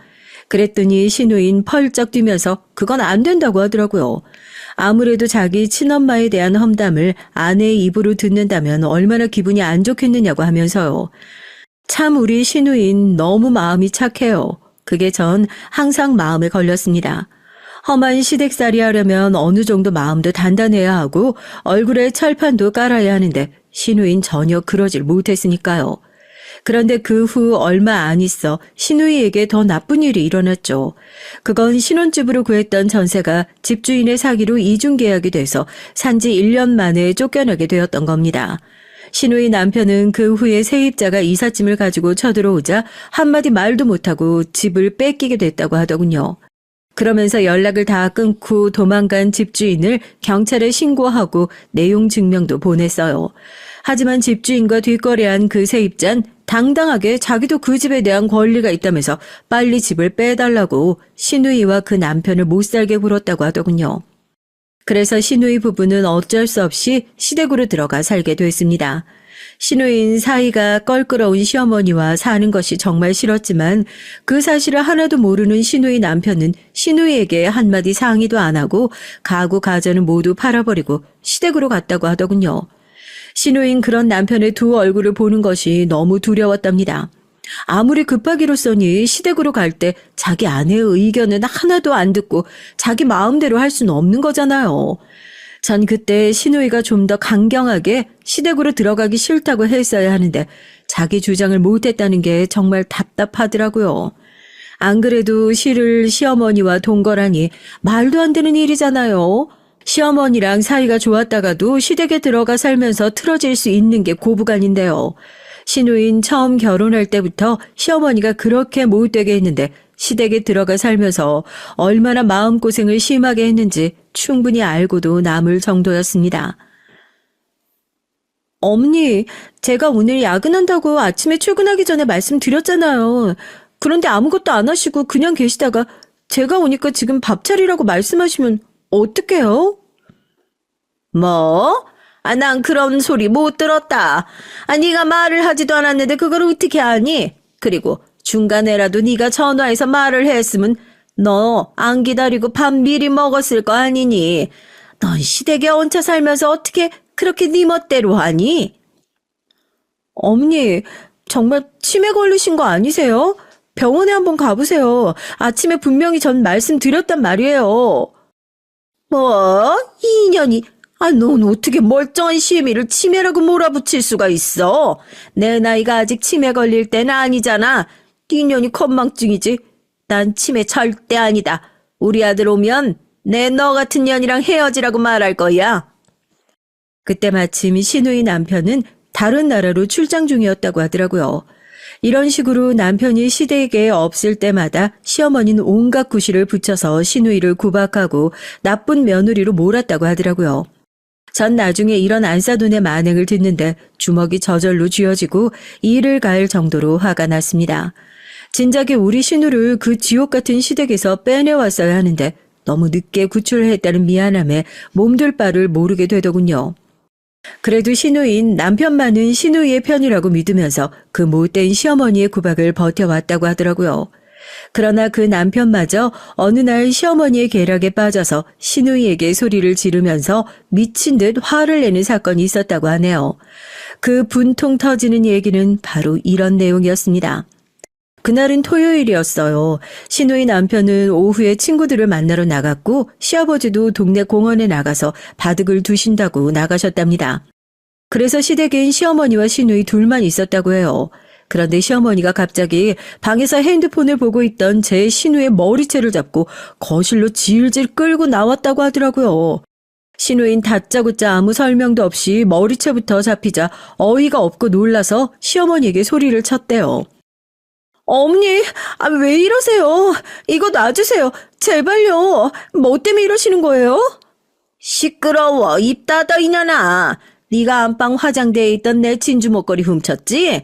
그랬더니 신우인 펄쩍 뛰면서 그건 안 된다고 하더라고요. 아무래도 자기 친엄마에 대한 험담을 아내의 입으로 듣는다면 얼마나 기분이 안 좋겠느냐고 하면서요. 참 우리 신우인 너무 마음이 착해요. 그게 전 항상 마음에 걸렸습니다. 험한 시댁살이 하려면 어느 정도 마음도 단단해야 하고 얼굴에 철판도 깔아야 하는데 신우인 전혀 그러질 못했으니까요. 그런데 그 후 얼마 안 있어 신우이에게 더 나쁜 일이 일어났죠. 그건 신혼집으로 구했던 전세가 집주인의 사기로 이중계약이 돼서 산지 1년 만에 쫓겨나게 되었던 겁니다. 신우이 남편은 그 후에 세입자가 이삿짐을 가지고 쳐들어오자 한마디 말도 못하고 집을 뺏기게 됐다고 하더군요. 그러면서 연락을 다 끊고 도망간 집주인을 경찰에 신고하고 내용 증명도 보냈어요. 하지만 집주인과 뒷거래한 그 세입자는 당당하게 자기도 그 집에 대한 권리가 있다면서 빨리 집을 빼달라고 신우이와 그 남편을 못살게 굴었다고 하더군요. 그래서 신우이 부부는 어쩔 수 없이 시댁으로 들어가 살게 됐습니다. 시누이인 사이가 껄끄러운 시어머니와 사는 것이 정말 싫었지만 그 사실을 하나도 모르는 시누이 남편은 시누이에게 한마디 상의도 안 하고 가구 가전을 모두 팔아버리고 시댁으로 갔다고 하더군요. 시누이인 그런 남편의 두 얼굴을 보는 것이 너무 두려웠답니다. 아무리 급하기로써니 시댁으로 갈 때 자기 아내의 의견은 하나도 안 듣고 자기 마음대로 할 수는 없는 거잖아요. 전 그때 시누이가 좀 더 강경하게 시댁으로 들어가기 싫다고 했어야 하는데 자기 주장을 못했다는 게 정말 답답하더라고요. 안 그래도 시를 시어머니와 동거라니 말도 안 되는 일이잖아요. 시어머니랑 사이가 좋았다가도 시댁에 들어가 살면서 틀어질 수 있는 게 고부간인데요. 시누인 처음 결혼할 때부터 시어머니가 그렇게 못되게 했는데 시댁에 들어가 살면서 얼마나 마음고생을 심하게 했는지 충분히 알고도 남을 정도였습니다. 어머니, 제가 오늘 야근한다고 아침에 출근하기 전에 말씀드렸잖아요. 그런데 아무것도 안 하시고 그냥 계시다가 제가 오니까 지금 밥 차리라고 말씀하시면 어떡해요? 뭐? 난 그런 소리 못 들었다. 네가 말을 하지도 않았는데 그걸 어떻게 하니? 그리고 중간에라도 네가 전화해서 말을 했으면 너 안 기다리고 밥 미리 먹었을 거 아니니? 넌 시댁에 얹혀 살면서 어떻게 그렇게 네 멋대로 하니? 어머니, 정말 치매 걸리신 거 아니세요? 병원에 한번 가보세요. 아침에 분명히 전 말씀드렸단 말이에요. 뭐? 이 인연이... 넌 어떻게 멀쩡한 시애미를 치매라고 몰아붙일 수가 있어? 내 나이가 아직 치매 걸릴 때는 아니잖아. 네 년이 건망증이지. 난 치매 절대 아니다. 우리 아들 오면 내 너 같은 년이랑 헤어지라고 말할 거야. 그때 마침 시누이 남편은 다른 나라로 출장 중이었다고 하더라고요. 이런 식으로 남편이 시댁에 없을 때마다 시어머니는 온갖 구실을 붙여서 시누이를 구박하고 나쁜 며느리로 몰았다고 하더라고요. 전 나중에 이런 안사돈의 만행을 듣는데 주먹이 저절로 쥐어지고 이를 가할 정도로 화가 났습니다. 진작에 우리 신우를 그 지옥 같은 시댁에서 빼내왔어야 하는데 너무 늦게 구출했다는 미안함에 몸둘 바를 모르게 되더군요. 그래도 시누이인 남편만은 시누이의 편이라고 믿으면서 그 못된 시어머니의 구박을 버텨왔다고 하더라고요. 그러나 그 남편마저 어느 날 시어머니의 계략에 빠져서 시누이에게 소리를 지르면서 미친 듯 화를 내는 사건이 있었다고 하네요. 그 분통 터지는 얘기는 바로 이런 내용이었습니다. 그날은 토요일이었어요. 시누이 남편은 오후에 친구들을 만나러 나갔고 시아버지도 동네 공원에 나가서 바둑을 두신다고 나가셨답니다. 그래서 시댁엔 시어머니와 시누이 둘만 있었다고 해요. 그런데 시어머니가 갑자기 방에서 핸드폰을 보고 있던 제 시누의 머리채를 잡고 거실로 질질 끌고 나왔다고 하더라고요. 시누인 다짜고짜 아무 설명도 없이 머리채부터 잡히자 어이가 없고 놀라서 시어머니에게 소리를 쳤대요. 어머니, 왜 이러세요? 이거 놔주세요. 제발요. 뭐 때문에 이러시는 거예요? 시끄러워. 입 닫아 이년아. 네가 안방 화장대에 있던 내 진주 목걸이 훔쳤지?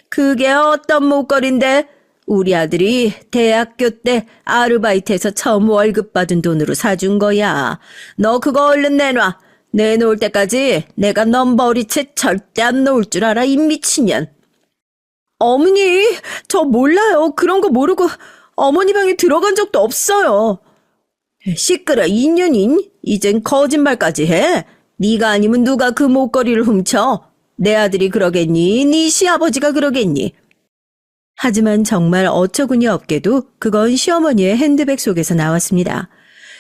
그게 어떤 목걸인데? 우리 아들이 대학교 때 아르바이트해서 처음 월급 받은 돈으로 사준 거야. 너 그거 얼른 내놔. 내놓을 때까지 내가 너 머리채 절대 안 놓을 줄 알아, 이 미친년. 어머니, 저 몰라요. 그런 거 모르고 어머니 방에 들어간 적도 없어요. 시끄러, 인연인. 이젠 거짓말까지 해. 네가 아니면 누가 그 목걸이를 훔쳐? 내 아들이 그러겠니? 네 시아버지가 그러겠니? 하지만 정말 어처구니 없게도 그건 시어머니의 핸드백 속에서 나왔습니다.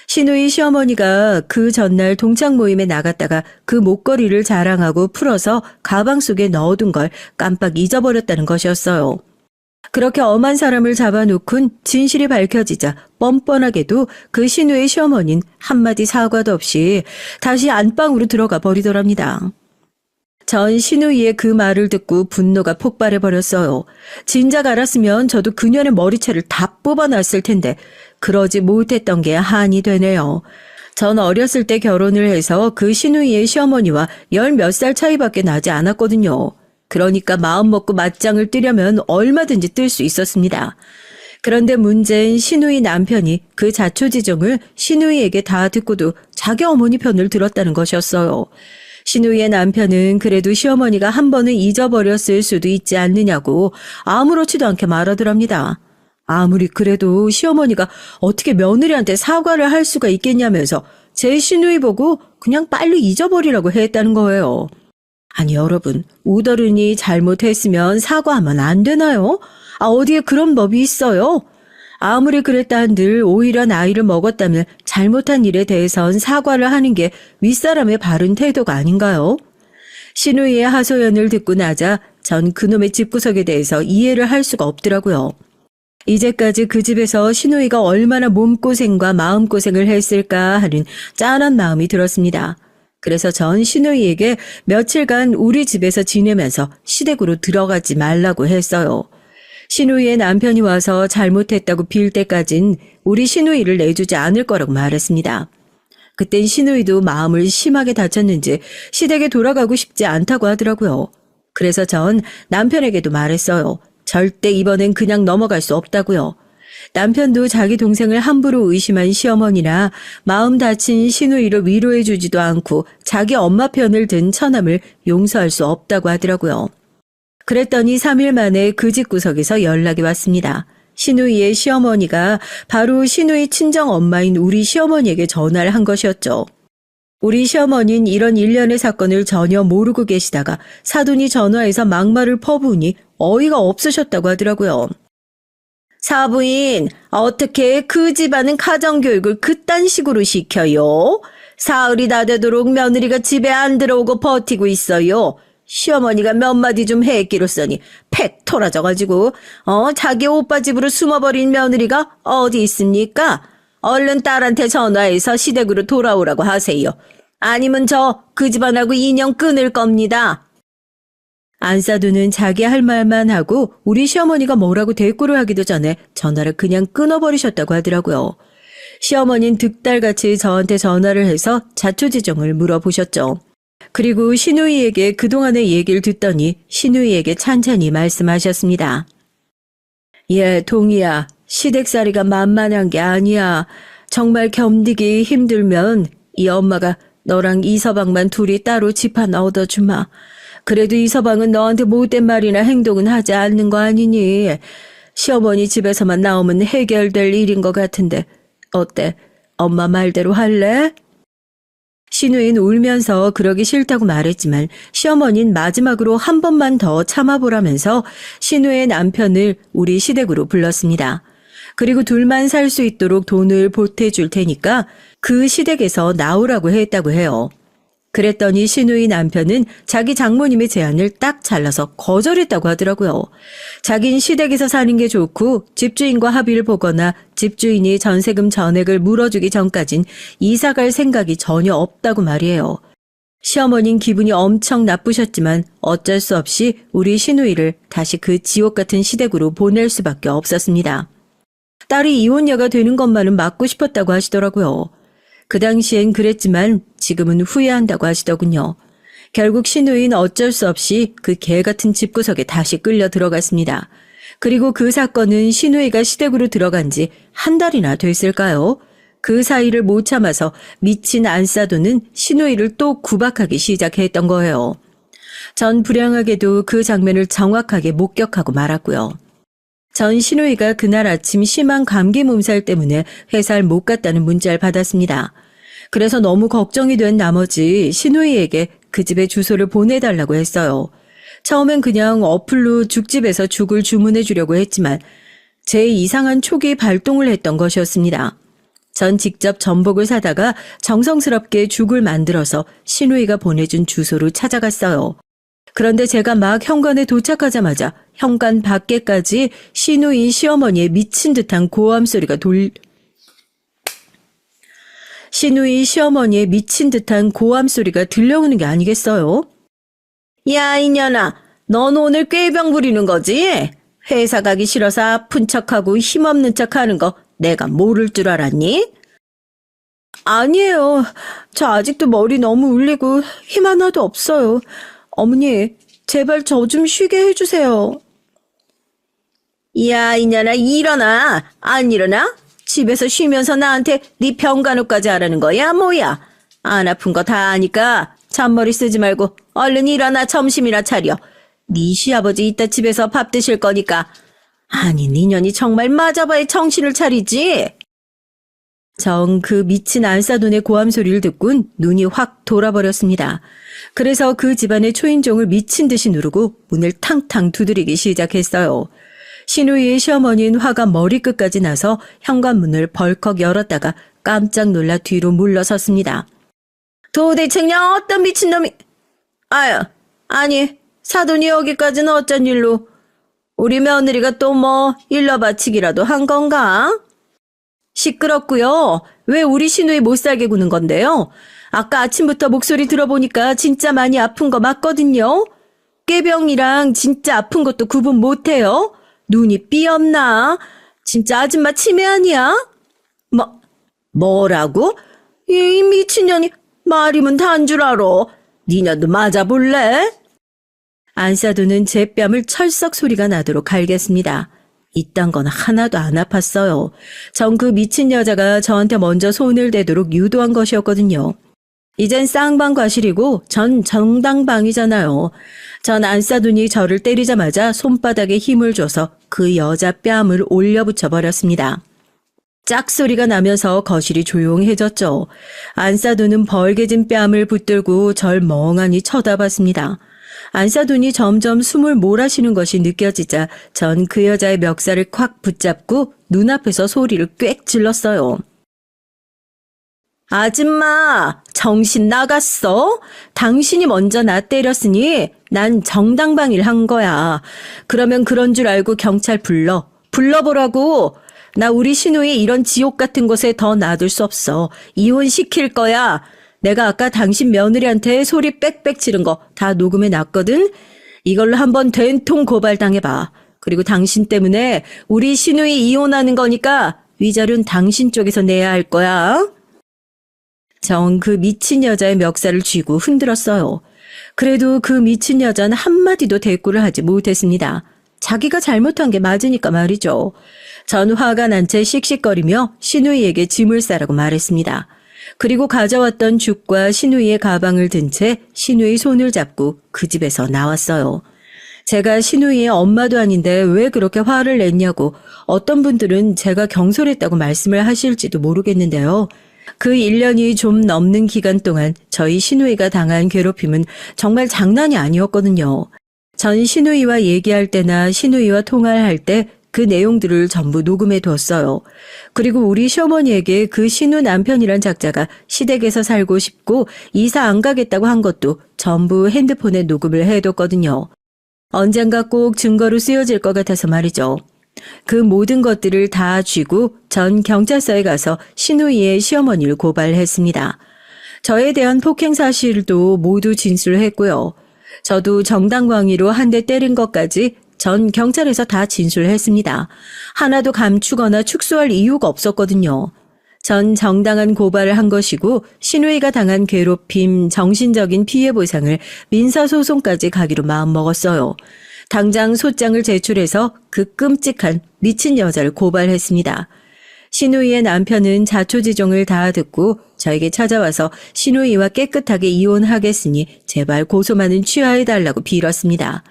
시누이 시어머니가 그 전날 동창 모임에 나갔다가 그 목걸이를 자랑하고 풀어서 가방 속에 넣어둔 걸 깜빡 잊어버렸다는 것이었어요. 그렇게 엄한 사람을 잡아놓곤 진실이 밝혀지자 뻔뻔하게도 그 시누이 시어머니는 한마디 사과도 없이 다시 안방으로 들어가 버리더랍니다. 전 시누이의 그 말을 듣고 분노가 폭발해버렸어요. 진작 알았으면 저도 그년의 머리채를 다 뽑아놨을 텐데 그러지 못했던 게 한이 되네요. 전 어렸을 때 결혼을 해서 그 시누이의 시어머니와 10몇 살 차이밖에 나지 않았거든요. 그러니까 마음 먹고 맞짱을 뜨려면 얼마든지 뜰 수 있었습니다. 그런데 문제는 시누이 남편이 그 자초지종을 시누이에게 다 듣고도 자기 어머니 편을 들었다는 것이었어요. 신우이의 남편은 그래도 시어머니가 한 번은 잊어버렸을 수도 있지 않느냐고 아무렇지도 않게 말하더랍니다. 아무리 그래도 시어머니가 어떻게 며느리한테 사과를 할 수가 있겠냐면서 제 시누이 보고 그냥 빨리 잊어버리라고 했다는 거예요. 아니 여러분, 우더른이 잘못했으면 사과하면 안 되나요? 어디에 그런 법이 있어요? 아무리 그랬다 한들 오히려 나이를 먹었다면 잘못한 일에 대해선 사과를 하는 게 윗사람의 바른 태도가 아닌가요? 시누이의 하소연을 듣고 나자 전 그놈의 집구석에 대해서 이해를 할 수가 없더라고요. 이제까지 그 집에서 시누이가 얼마나 몸고생과 마음고생을 했을까 하는 짠한 마음이 들었습니다. 그래서 전 시누이에게 며칠간 우리 집에서 지내면서 시댁으로 들어가지 말라고 했어요. 시누이의 남편이 와서 잘못했다고 빌 때까진 우리 시누이를 내주지 않을 거라고 말했습니다. 그땐 시누이도 마음을 심하게 다쳤는지 시댁에 돌아가고 싶지 않다고 하더라고요. 그래서 전 남편에게도 말했어요. 절대 이번엔 그냥 넘어갈 수 없다고요. 남편도 자기 동생을 함부로 의심한 시어머니나 마음 다친 시누이를 위로해 주지도 않고 자기 엄마 편을 든 처남을 용서할 수 없다고 하더라고요. 그랬더니 3일 만에 그 집구석에서 연락이 왔습니다. 시누이의 시어머니가 바로 시누이 친정 엄마인 우리 시어머니에게 전화를 한 것이었죠. 우리 시어머니는 이런 일련의 사건을 전혀 모르고 계시다가 사돈이 전화해서 막말을 퍼부으니 어이가 없으셨다고 하더라고요. 사부인, 어떻게 그 집안은 가정교육을 그딴 식으로 시켜요? 사흘이 다 되도록 며느리가 집에 안 들어오고 버티고 있어요. 시어머니가 몇 마디 좀 했기로써니 팩 토라져가지고 자기 오빠 집으로 숨어버린 며느리가 어디 있습니까? 얼른 딸한테 전화해서 시댁으로 돌아오라고 하세요. 아니면 저 그 집안하고 인연 끊을 겁니다. 안사두는 자기 할 말만 하고 우리 시어머니가 뭐라고 대꾸를 하기도 전에 전화를 그냥 끊어버리셨다고 하더라고요. 시어머니는 득달같이 저한테 전화를 해서 자초지종을 물어보셨죠. 그리고 시누이에게 그동안의 얘기를 듣더니 시누이에게 찬찬히 말씀하셨습니다. 예, 동희야. 시댁살이가 만만한 게 아니야. 정말 견디기 힘들면 이 엄마가 너랑 이서방만 둘이 따로 집 하나 얻어주마. 그래도 이서방은 너한테 못된 말이나 행동은 하지 않는 거 아니니? 시어머니 집에서만 나오면 해결될 일인 것 같은데 어때? 엄마 말대로 할래? 시누이는 울면서 그러기 싫다고 말했지만 시어머니는 마지막으로 한 번만 더 참아보라면서 시누이의 남편을 우리 시댁으로 불렀습니다. 그리고 둘만 살 수 있도록 돈을 보태줄 테니까 그 시댁에서 나오라고 했다고 해요. 그랬더니 시누이 남편은 자기 장모님의 제안을 딱 잘라서 거절했다고 하더라고요. 자긴 시댁에서 사는 게 좋고 집주인과 합의를 보거나 집주인이 전세금 전액을 물어주기 전까진 이사갈 생각이 전혀 없다고 말이에요. 시어머니는 기분이 엄청 나쁘셨지만 어쩔 수 없이 우리 시누이를 다시 그 지옥 같은 시댁으로 보낼 수밖에 없었습니다. 딸이 이혼녀가 되는 것만은 막고 싶었다고 하시더라고요. 그 당시엔 그랬지만 지금은 후회한다고 하시더군요. 결국 시누이는 어쩔 수 없이 그 개 같은 집구석에 다시 끌려 들어갔습니다. 그리고 그 사건은 시누이가 시댁으로 들어간 지 한 달이나 됐을까요? 그 사이를 못 참아서 미친 안사도는 시누이를 또 구박하기 시작했던 거예요. 전 불행하게도 그 장면을 정확하게 목격하고 말았고요. 전 시누이가 그날 아침 심한 감기 몸살 때문에 회사를 못 갔다는 문자를 받았습니다. 그래서 너무 걱정이 된 나머지 시누이에게 그 집의 주소를 보내달라고 했어요. 처음엔 그냥 어플로 죽집에서 죽을 주문해 주려고 했지만 제 이상한 촉이 발동을 했던 것이었습니다. 전 직접 전복을 사다가 정성스럽게 죽을 만들어서 시누이가 보내준 주소로 찾아갔어요. 그런데 제가 막 현관에 도착하자마자 현관 밖에까지 시누이 시어머니의 미친 듯한 고함 소리가 시누이 시어머니의 미친 듯한 고함 소리가 들려오는 게 아니겠어요? 야, 이년아, 넌 오늘 꾀병 부리는 거지? 회사 가기 싫어서 아픈 척하고 힘없는 척하는 거 내가 모를 줄 알았니? 아니에요. 저 아직도 머리 너무 울리고 힘 하나도 없어요. 어머니, 제발 저 좀 쉬게 해주세요. 야, 이년아, 일어나. 안 일어나? 집에서 쉬면서 나한테 네 병간호까지 하라는 거야, 뭐야? 안 아픈 거 다 아니까 잔머리 쓰지 말고 얼른 일어나 점심이나 차려. 네 시아버지 이따 집에서 밥 드실 거니까. 아니, 네 년이 정말 맞아봐야 정신을 차리지. 정 그 미친 안사돈의 고함 소리를 듣곤 눈이 확 돌아버렸습니다. 그래서 그 집안의 초인종을 미친 듯이 누르고 문을 탕탕 두드리기 시작했어요. 신우이의 시어머니는 화가 머리끝까지 나서 현관문을 벌컥 열었다가 깜짝 놀라 뒤로 물러섰습니다. 도대체 그냥 어떤 미친놈이... 아유, 아니, 사돈이 여기까지는 어쩐 일로... 우리 며느리가 또 뭐 일러 바치기라도 한 건가? 시끄럽고요. 왜 우리 시누이 못 살게 구는 건데요? 아까 아침부터 목소리 들어보니까 진짜 많이 아픈 거 맞거든요. 꾀병이랑 진짜 아픈 것도 구분 못해요. 눈이 삐었나? 진짜 아줌마 치매 아니야? 뭐라고? 이 미친년이 말이면 다인 줄 알아. 니년도 맞아볼래? 안사돈은 제 뺨을 철썩 소리가 나도록 갈겼습니다. 이딴 건 하나도 안 아팠어요. 전 그 미친 여자가 저한테 먼저 손을 대도록 유도한 것이었거든요. 이젠 쌍방과실이고 전 정당방이잖아요. 전 안사돈이 저를 때리자마자 손바닥에 힘을 줘서 그 여자 뺨을 올려붙여 버렸습니다. 짝소리가 나면서 거실이 조용해졌죠. 안사돈은 벌개진 뺨을 붙들고 절 멍하니 쳐다봤습니다. 안사돈이 점점 숨을 몰아쉬는 것이 느껴지자 전 그 여자의 멱살을 콱 붙잡고 눈앞에서 소리를 꽥 질렀어요. 아줌마, 정신 나갔어? 당신이 먼저 나 때렸으니 난 정당방위를 한 거야. 그러면 그런 줄 알고 경찰 불러보라고. 나 우리 시누이 이런 지옥 같은 곳에 더 놔둘 수 없어. 이혼시킬 거야. 내가 아까 당신 며느리한테 소리 빽빽 지른 거 다 녹음해 놨거든. 이걸로 한번 된통 고발당해봐. 그리고 당신 때문에 우리 시누이 이혼하는 거니까 위자료는 당신 쪽에서 내야 할 거야. 정 그 미친 여자의 멱살을 쥐고 흔들었어요. 그래도 그 미친 여자는 한마디도 대꾸를 하지 못했습니다. 자기가 잘못한 게 맞으니까 말이죠. 전 화가 난 채 씩씩거리며 시누이에게 짐을 싸라고 말했습니다. 그리고 가져왔던 죽과 시누이의 가방을 든 채 시누이 손을 잡고 그 집에서 나왔어요. 제가 시누이의 엄마도 아닌데 왜 그렇게 화를 냈냐고 어떤 분들은 제가 경솔했다고 말씀을 하실지도 모르겠는데요. 그 1년이 좀 넘는 기간 동안 저희 시누이가 당한 괴롭힘은 정말 장난이 아니었거든요. 전 시누이와 얘기할 때나 시누이와 통화를 할 때 그 내용들을 전부 녹음해 뒀어요. 그리고 우리 시어머니에게 그 시누 남편이란 작자가 시댁에서 살고 싶고 이사 안 가겠다고 한 것도 전부 핸드폰에 녹음을 해뒀거든요. 언젠가 꼭 증거로 쓰여질 것 같아서 말이죠. 그 모든 것들을 다 쥐고 전 경찰서에 가서 시누이의 시어머니를 고발했습니다. 저에 대한 폭행 사실도 모두 진술했고요. 저도 정당방위로 한 대 때린 것까지 전 경찰에서 다 진술했습니다. 하나도 감추거나 축소할 이유가 없었거든요. 전 정당한 고발을 한 것이고 시누이가 당한 괴롭힘, 정신적인 피해 보상을 민사소송까지 가기로 마음먹었어요. 당장 소장을 제출해서 그 끔찍한 미친 여자를 고발했습니다. 시누이의 남편은 자초지종을 다 듣고 저에게 찾아와서 시누이와 깨끗하게 이혼하겠으니 제발 고소만은 취하해달라고 빌었습니다.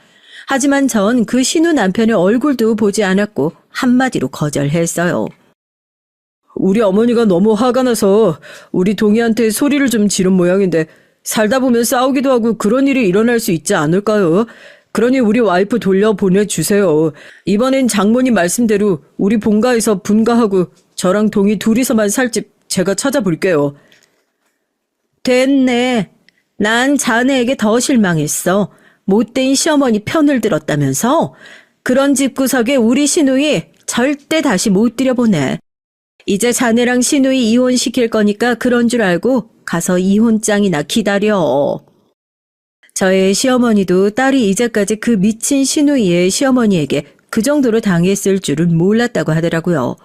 하지만 전 그 시누 남편의 얼굴도 보지 않았고 한마디로 거절했어요. 우리 어머니가 너무 화가 나서 우리 동희한테 소리를 좀 지른 모양인데 살다 보면 싸우기도 하고 그런 일이 일어날 수 있지 않을까요? 그러니 우리 와이프 돌려보내주세요. 이번엔 장모님 말씀대로 우리 본가에서 분가하고 저랑 동희 둘이서만 살 집 제가 찾아볼게요. 됐네. 난 자네에게 더 실망했어. 못된 시어머니 편을 들었다면서? 그런 집구석에 우리 시누이 절대 다시 못 들여보내. 이제 자네랑 시누이 이혼시킬 거니까 그런 줄 알고 가서 이혼장이나 기다려. 저의 시어머니도 딸이 이제까지 그 미친 시누이의 시어머니에게 그 정도로 당했을 줄은 몰랐다고 하더라고요.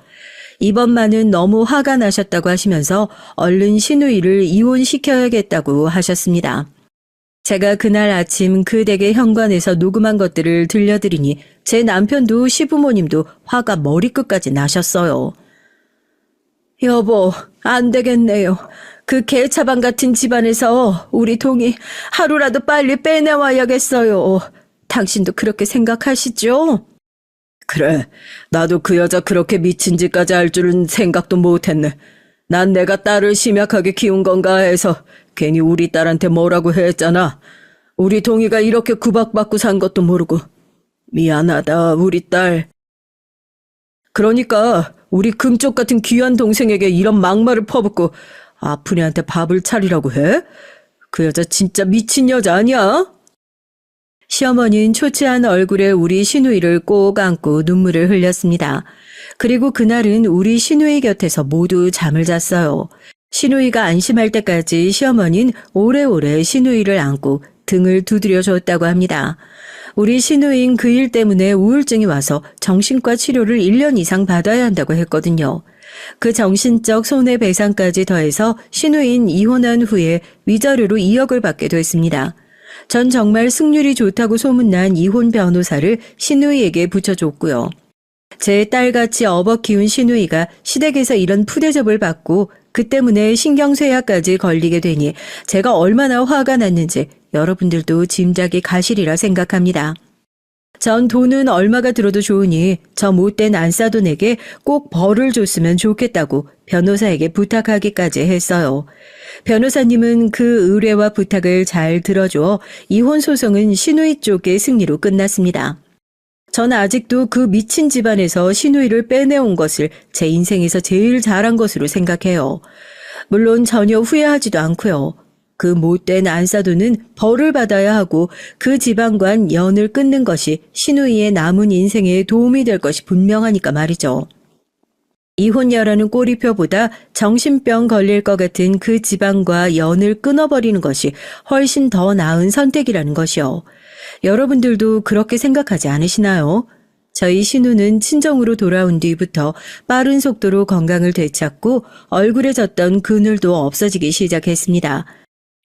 이번만은 너무 화가 나셨다고 하시면서 얼른 시누이를 이혼시켜야겠다고 하셨습니다. 제가 그날 아침 그 댁의 현관에서 녹음한 것들을 들려드리니 제 남편도 시부모님도 화가 머리끝까지 나셨어요. 여보, 안 되겠네요. 그 개차반 같은 집안에서 우리 동이 하루라도 빨리 빼내와야겠어요. 당신도 그렇게 생각하시죠? 그래, 나도 그 여자 그렇게 미친 짓까지 할 줄은 생각도 못했네. 난 내가 딸을 심약하게 키운 건가 해서 괜히 우리 딸한테 뭐라고 했잖아. 우리 동이가 이렇게 구박받고 산 것도 모르고. 미안하다, 우리 딸. 그러니까 우리 금쪽 같은 귀한 동생에게 이런 막말을 퍼붓고 아프리한테 밥을 차리라고 해? 그 여자 진짜 미친 여자 아니야? 시어머니는 초췌한 얼굴에 우리 시누이를 꼭 안고 눈물을 흘렸습니다. 그리고 그날은 우리 시누이 곁에서 모두 잠을 잤어요. 시누이가 안심할 때까지 시어머니는 오래오래 시누이를 안고 등을 두드려 줬다고 합니다. 우리 시누이는 그 일 때문에 우울증이 와서 정신과 치료를 1년 이상 받아야 한다고 했거든요. 그 정신적 손해배상까지 더해서 시누이는 이혼한 후에 위자료로 2억을 받게 됐습니다. 전 정말 승률이 좋다고 소문난 이혼 변호사를 시누이에게 붙여줬고요. 제 딸같이 업어 키운 시누이가 시댁에서 이런 푸대접을 받고 그 때문에 신경쇠약까지 걸리게 되니 제가 얼마나 화가 났는지 여러분들도 짐작이 가시리라 생각합니다. 전 돈은 얼마가 들어도 좋으니 저 못된 안싸돈에게 꼭 벌을 줬으면 좋겠다고 변호사에게 부탁하기까지 했어요. 변호사님은 그 의뢰와 부탁을 잘 들어줘 이혼 소송은 시누이 쪽의 승리로 끝났습니다. 전 아직도 그 미친 집안에서 시누이를 빼내온 것을 제 인생에서 제일 잘한 것으로 생각해요. 물론 전혀 후회하지도 않고요. 그 못된 안싸도는 벌을 받아야 하고 그 집안과 연을 끊는 것이 시누이의 남은 인생에 도움이 될 것이 분명하니까 말이죠. 이혼녀라는 꼬리표보다 정신병 걸릴 것 같은 그 집안과 연을 끊어버리는 것이 훨씬 더 나은 선택이라는 것이요. 여러분들도 그렇게 생각하지 않으시나요? 저희 신우는 친정으로 돌아온 뒤부터 빠른 속도로 건강을 되찾고 얼굴에 졌던 그늘도 없어지기 시작했습니다.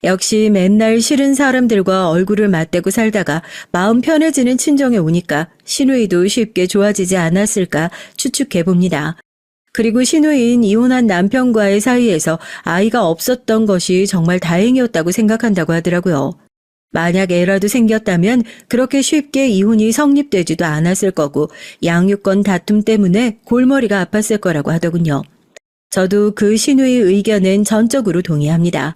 역시 맨날 싫은 사람들과 얼굴을 맞대고 살다가 마음 편해지는 친정에 오니까 시누이도 쉽게 좋아지지 않았을까 추측해봅니다. 그리고 시누이는 이혼한 남편과의 사이에서 아이가 없었던 것이 정말 다행이었다고 생각한다고 하더라고요. 만약 애라도 생겼다면 그렇게 쉽게 이혼이 성립되지도 않았을 거고 양육권 다툼 때문에 골머리가 아팠을 거라고 하더군요. 저도 그 시누이 의견엔 전적으로 동의합니다.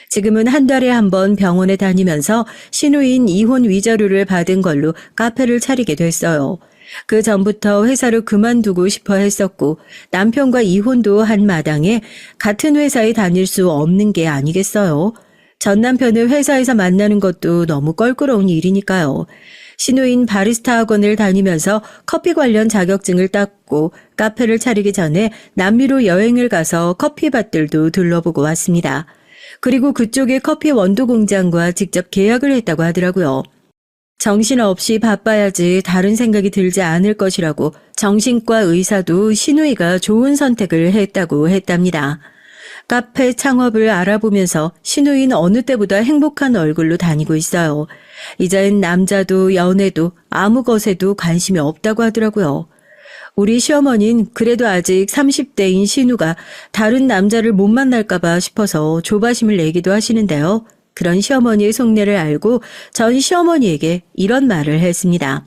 지금은 한 달에 한 번 병원에 다니면서 시누이인 이혼 위자료를 받은 걸로 카페를 차리게 됐어요. 그 전부터 회사를 그만두고 싶어 했었고 남편과 이혼도 한 마당에 같은 회사에 다닐 수 없는 게 아니겠어요. 전 남편을 회사에서 만나는 것도 너무 껄끄러운 일이니까요. 시누인 바리스타 학원을 다니면서 커피 관련 자격증을 땄고 카페를 차리기 전에 남미로 여행을 가서 커피밭들도 둘러보고 왔습니다. 그리고 그쪽에 커피 원두 공장과 직접 계약을 했다고 하더라고요. 정신없이 바빠야지 다른 생각이 들지 않을 것이라고 정신과 의사도 시누이가 좋은 선택을 했다고 했답니다. 카페 창업을 알아보면서 시누이는 어느 때보다 행복한 얼굴로 다니고 있어요. 이젠 남자도 연애도 아무 것에도 관심이 없다고 하더라고요. 우리 시어머니는 그래도 아직 30대인 신우가 다른 남자를 못 만날까봐 싶어서 조바심을 내기도 하시는데요. 그런 시어머니의 속내를 알고 전 시어머니에게 이런 말을 했습니다.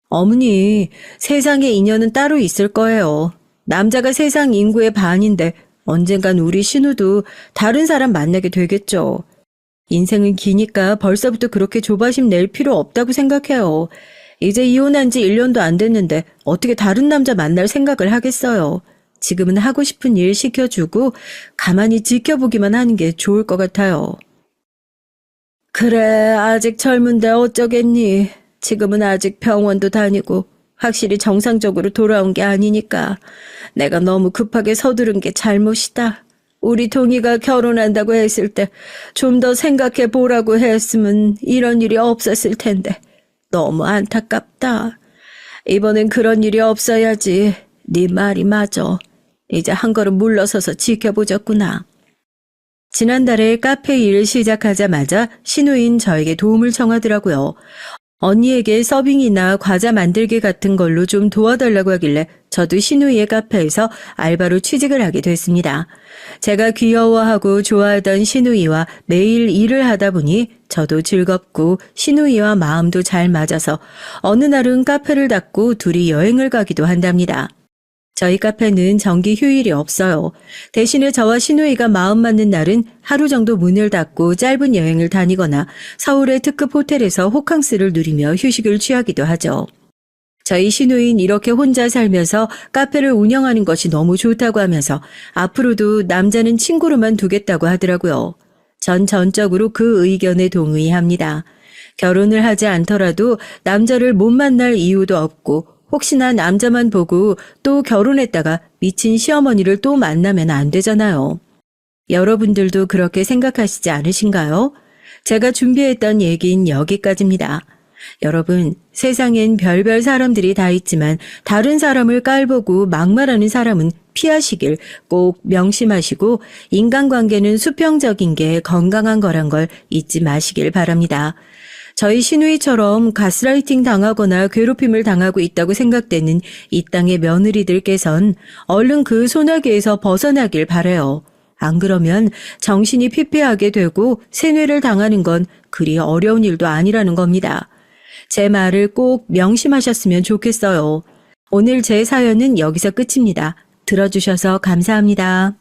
어머니, 세상에 인연은 따로 있을 거예요. 남자가 세상 인구의 반인데 언젠간 우리 신우도 다른 사람 만나게 되겠죠. 인생은 기니까 벌써부터 그렇게 조바심 낼 필요 없다고 생각해요. 이제 이혼한 지 1년도 안 됐는데 어떻게 다른 남자 만날 생각을 하겠어요. 지금은 하고 싶은 일 시켜주고 가만히 지켜보기만 하는 게 좋을 것 같아요. 그래, 아직 젊은데 어쩌겠니. 지금은 아직 병원도 다니고 확실히 정상적으로 돌아온 게 아니니까 내가 너무 급하게 서두른 게 잘못이다. 우리 동이가 결혼한다고 했을 때 좀 더 생각해 보라고 했으면 이런 일이 없었을 텐데 너무 안타깝다. 이번엔 그런 일이 없어야지. 네 말이 맞아. 이제 한 걸음 물러서서 지켜보자꾸나. 지난달에 카페 일을 시작하자마자 시누인 저에게 도움을 청하더라고요. 언니에게 서빙이나 과자 만들기 같은 걸로 좀 도와달라고 하길래 저도 신우이의 카페에서 알바로 취직을 하게 됐습니다. 제가 귀여워하고 좋아하던 신우이와 매일 일을 하다 보니 저도 즐겁고 신우이와 마음도 잘 맞아서 어느 날은 카페를 닫고 둘이 여행을 가기도 한답니다. 저희 카페는 정기 휴일이 없어요. 대신에 저와 신우이가 마음 맞는 날은 하루 정도 문을 닫고 짧은 여행을 다니거나 서울의 특급 호텔에서 호캉스를 누리며 휴식을 취하기도 하죠. 저희 신우이는 이렇게 혼자 살면서 카페를 운영하는 것이 너무 좋다고 하면서 앞으로도 남자는 친구로만 두겠다고 하더라고요. 전 전적으로 그 의견에 동의합니다. 결혼을 하지 않더라도 남자를 못 만날 이유도 없고 혹시나 남자만 보고 또 결혼했다가 미친 시어머니를 또 만나면 안 되잖아요. 여러분들도 그렇게 생각하시지 않으신가요? 제가 준비했던 얘기는 여기까지입니다. 여러분, 세상엔 별별 사람들이 다 있지만 다른 사람을 깔보고 막말하는 사람은 피하시길 꼭 명심하시고 인간관계는 수평적인 게 건강한 거란 걸 잊지 마시길 바랍니다. 저희 신우이처럼 가스라이팅 당하거나 괴롭힘을 당하고 있다고 생각되는 이 땅의 며느리들께선 얼른 그 소나기에서 벗어나길 바라요. 안 그러면 정신이 피폐하게 되고 세뇌를 당하는 건 그리 어려운 일도 아니라는 겁니다. 제 말을 꼭 명심하셨으면 좋겠어요. 오늘 제 사연은 여기서 끝입니다. 들어주셔서 감사합니다.